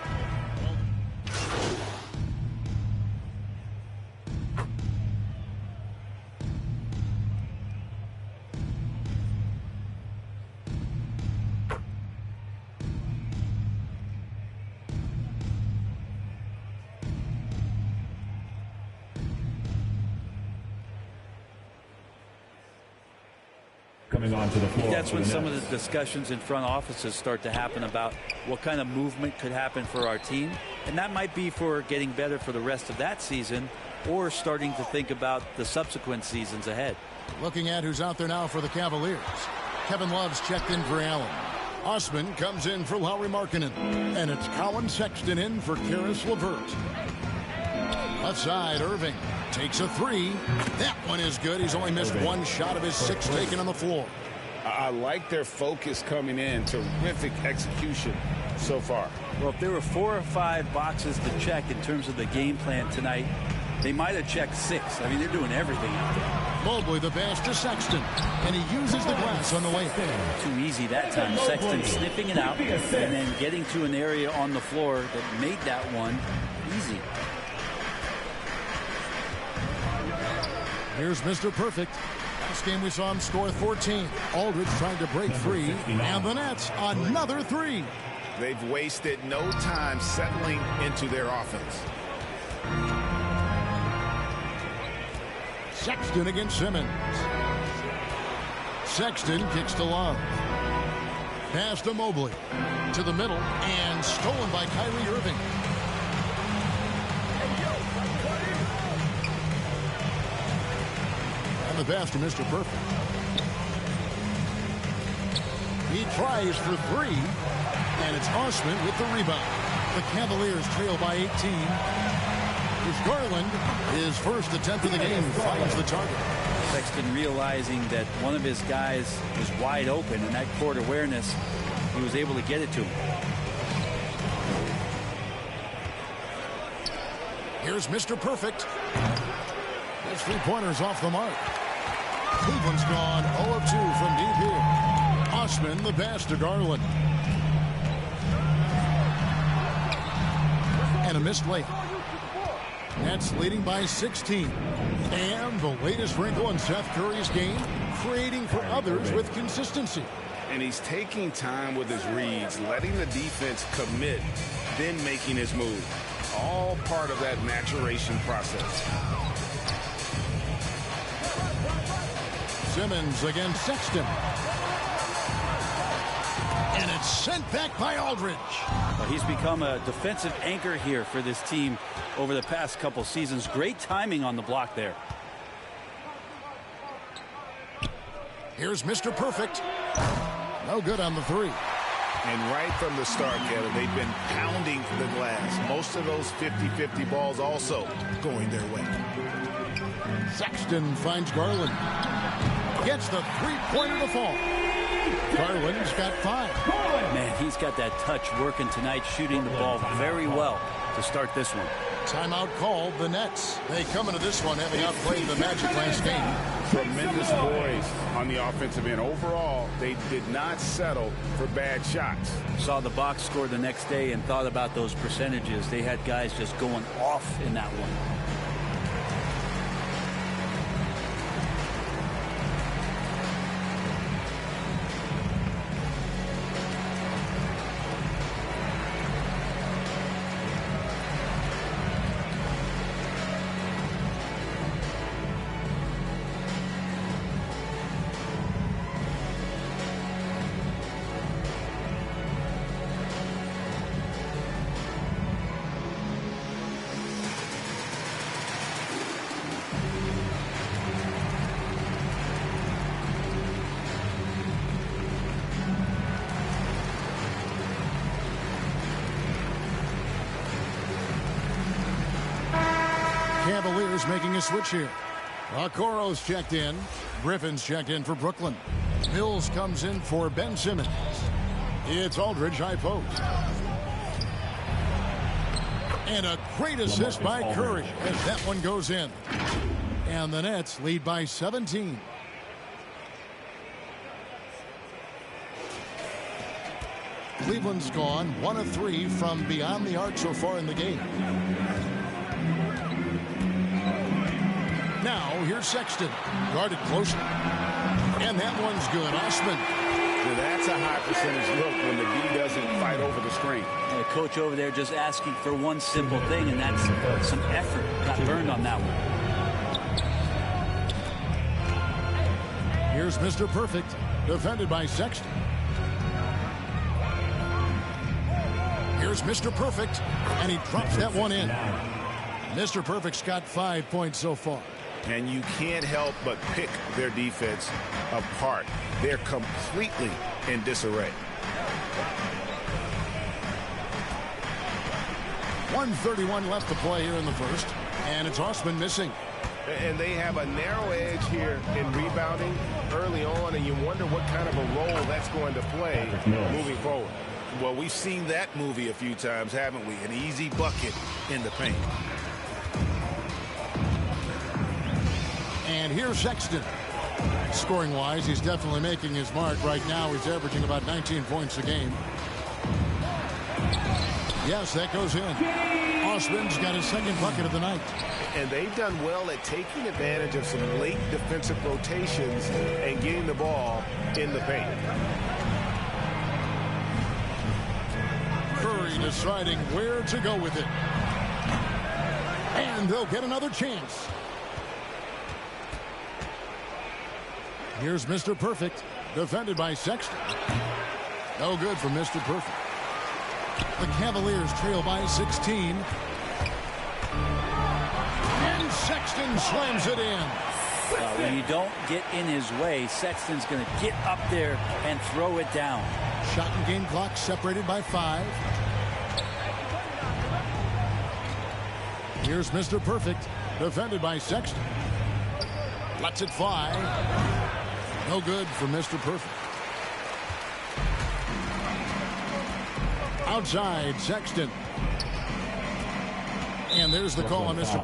Coming onto the floor. That's when some of the discussions in front offices start to happen about what kind of movement could happen for our team. And that might be for getting better for the rest of that season or starting to think about the subsequent seasons ahead. Looking at who's out there now for the Cavaliers. Kevin Love's checked in for Allen. Osman comes in for Lauri Markkanen. And it's Colin Sexton in for Karis LeVert. Left side, Irving takes a three. That one is good. He's only missed one shot of his six taken on the floor. I like their focus coming in. Terrific execution so far. Well, if there were 4 or 5 boxes to check in terms of the game plan tonight, they might have checked 6. I mean, they're doing everything out there. Mobley the pass to Sexton, and he uses the glass on the way. Too easy that time. Sexton sniffing it out and then getting to an area on the floor that made that one easy. Here's Mr. Perfect. Last game we saw him score 14. Aldridge trying to break free, and the Nets another 3. They've wasted no time settling into their offense. Sexton against Simmons. Sexton kicks to Love. Pass to Mobley. To the middle, and stolen by Kyrie Irving. The pass to Mr. Perfect. He tries for 3, and it's Osman with the rebound. The Cavaliers trail by 18. Here's Garland. His first attempt of the game finds the target. Sexton realizing that one of his guys was wide open, and that court awareness, he was able to get it to him. Here's Mr. Perfect. His 3-pointers off the mark. Cleveland's gone 0 of 2 from deep here. Osman the pass to Garland. And a missed layup. Nets leading by 16. And the latest wrinkle in Seth Curry's game, creating for others with consistency. And he's taking time with his reads, letting the defense commit, then making his move. All part of that maturation process. Simmons against Sexton. And it's sent back by Aldridge. Well, he's become a defensive anchor here for this team over the past couple seasons. Great timing on the block there. Here's Mr. Perfect. No good on the 3. And right from the start, Kevin, they've been pounding the glass. Most of those 50-50 balls also going their way. Sexton finds Garland. Gets the 3-pointer to fall. Garland's got 5. Man, he's got that touch working tonight, shooting the ball very well to to start this one. Timeout called the Nets. They come into this one having outplayed the Magic last game. Tremendous poise on the offensive end. Overall, they did not settle for bad shots. Saw the box score the next day and thought about those percentages. They had guys just going off in that one. Cavaliers making a switch here. Okoro's checked in. Griffin's checked in for Brooklyn. Mills comes in for Ben Simmons. It's Aldridge high post. And a great assist by Curry as that one goes in. And the Nets lead by 17. Cleveland's gone 1 of 3 from beyond the arc so far in the game. Now, here's Sexton. Guarded closely. And that one's good. Osman. Well, that's a high percentage look when the D doesn't fight over the screen. The coach over there just asking for one simple thing, and that's some effort. Got burned on that one. Here's Mr. Perfect. Defended by Sexton. Here's Mr. Perfect. And he drops that one in. Mr. Perfect's got 5 points so far. And you can't help but pick their defense apart. They're completely in disarray. 1:31 left to play here in the first. And it's Osman missing. And they have a narrow edge here in rebounding early on, and you wonder what kind of a role that's going to play moving forward. Well, we've seen that movie a few times, haven't we? An easy bucket in the paint. And here's Sexton. Scoring-wise, he's definitely making his mark. Right now, he's averaging about 19 points a game. Yes, that goes in. Osman's got his second bucket of the night. And they've done well at taking advantage of some late defensive rotations and getting the ball in the paint. Curry deciding where to go with it. And they'll get another chance. Here's Mr. Perfect, defended by Sexton. No good for Mr. Perfect. The Cavaliers trail by 16. And Sexton slams it in. When you don't get in his way, Sexton's going to get up there and throw it down. Shot and game clock separated by 5. Here's Mr. Perfect, defended by Sexton. Lets it fly. No good for Mr. Perfect. Outside, Sexton. And there's the call on Mr.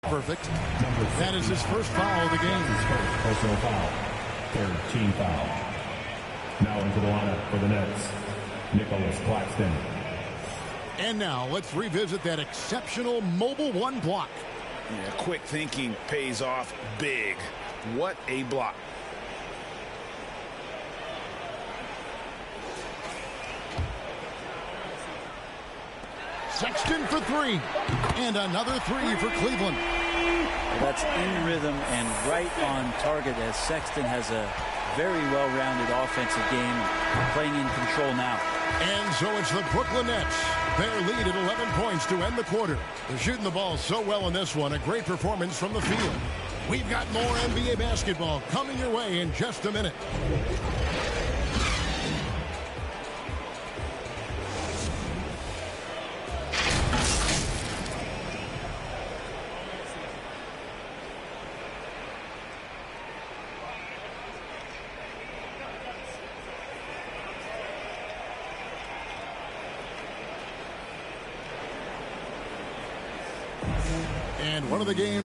perfect. That is his first foul of the game. Personal foul. Third team foul. Now into the lineup for the Nets, Nicholas Claxton. And now let's revisit that exceptional Mobile One block. Yeah, quick thinking pays off big. What a block. Sexton for three. And another three for Cleveland. That's in rhythm and right on target as Sexton has a very well-rounded offensive game, playing in control now. And so it's the Brooklyn Nets. Their lead at 11 points to end the quarter. They're shooting the ball so well in this one. A great performance from the field. We've got more NBA basketball coming your way in just a minute. And one of the games.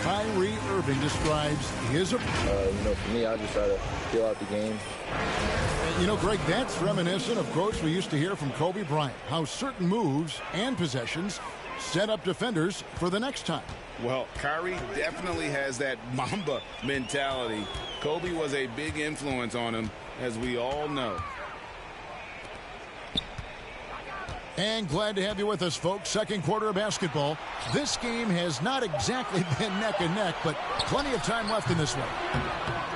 Kyrie Irving describes his approach. For me, I just try to feel out the game. Greg, that's reminiscent of quotes we used to hear from Kobe Bryant, how certain moves and possessions set up defenders for the next time. Well, Kyrie definitely has that Mamba mentality. Kobe was a big influence on him, as we all know. And glad to have you with us, folks. Second quarter of basketball. This game has not exactly been neck and neck, but plenty of time left in this one.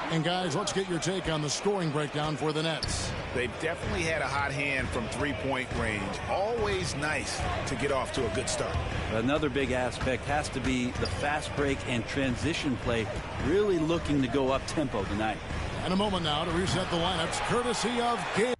And guys, let's get your take on the scoring breakdown for the Nets. They've definitely had a hot hand from three-point range. Always nice to get off to a good start. Another big aspect has to be the fast break and transition play, really looking to go up tempo tonight. And a moment now to reset the lineups courtesy of Gabe.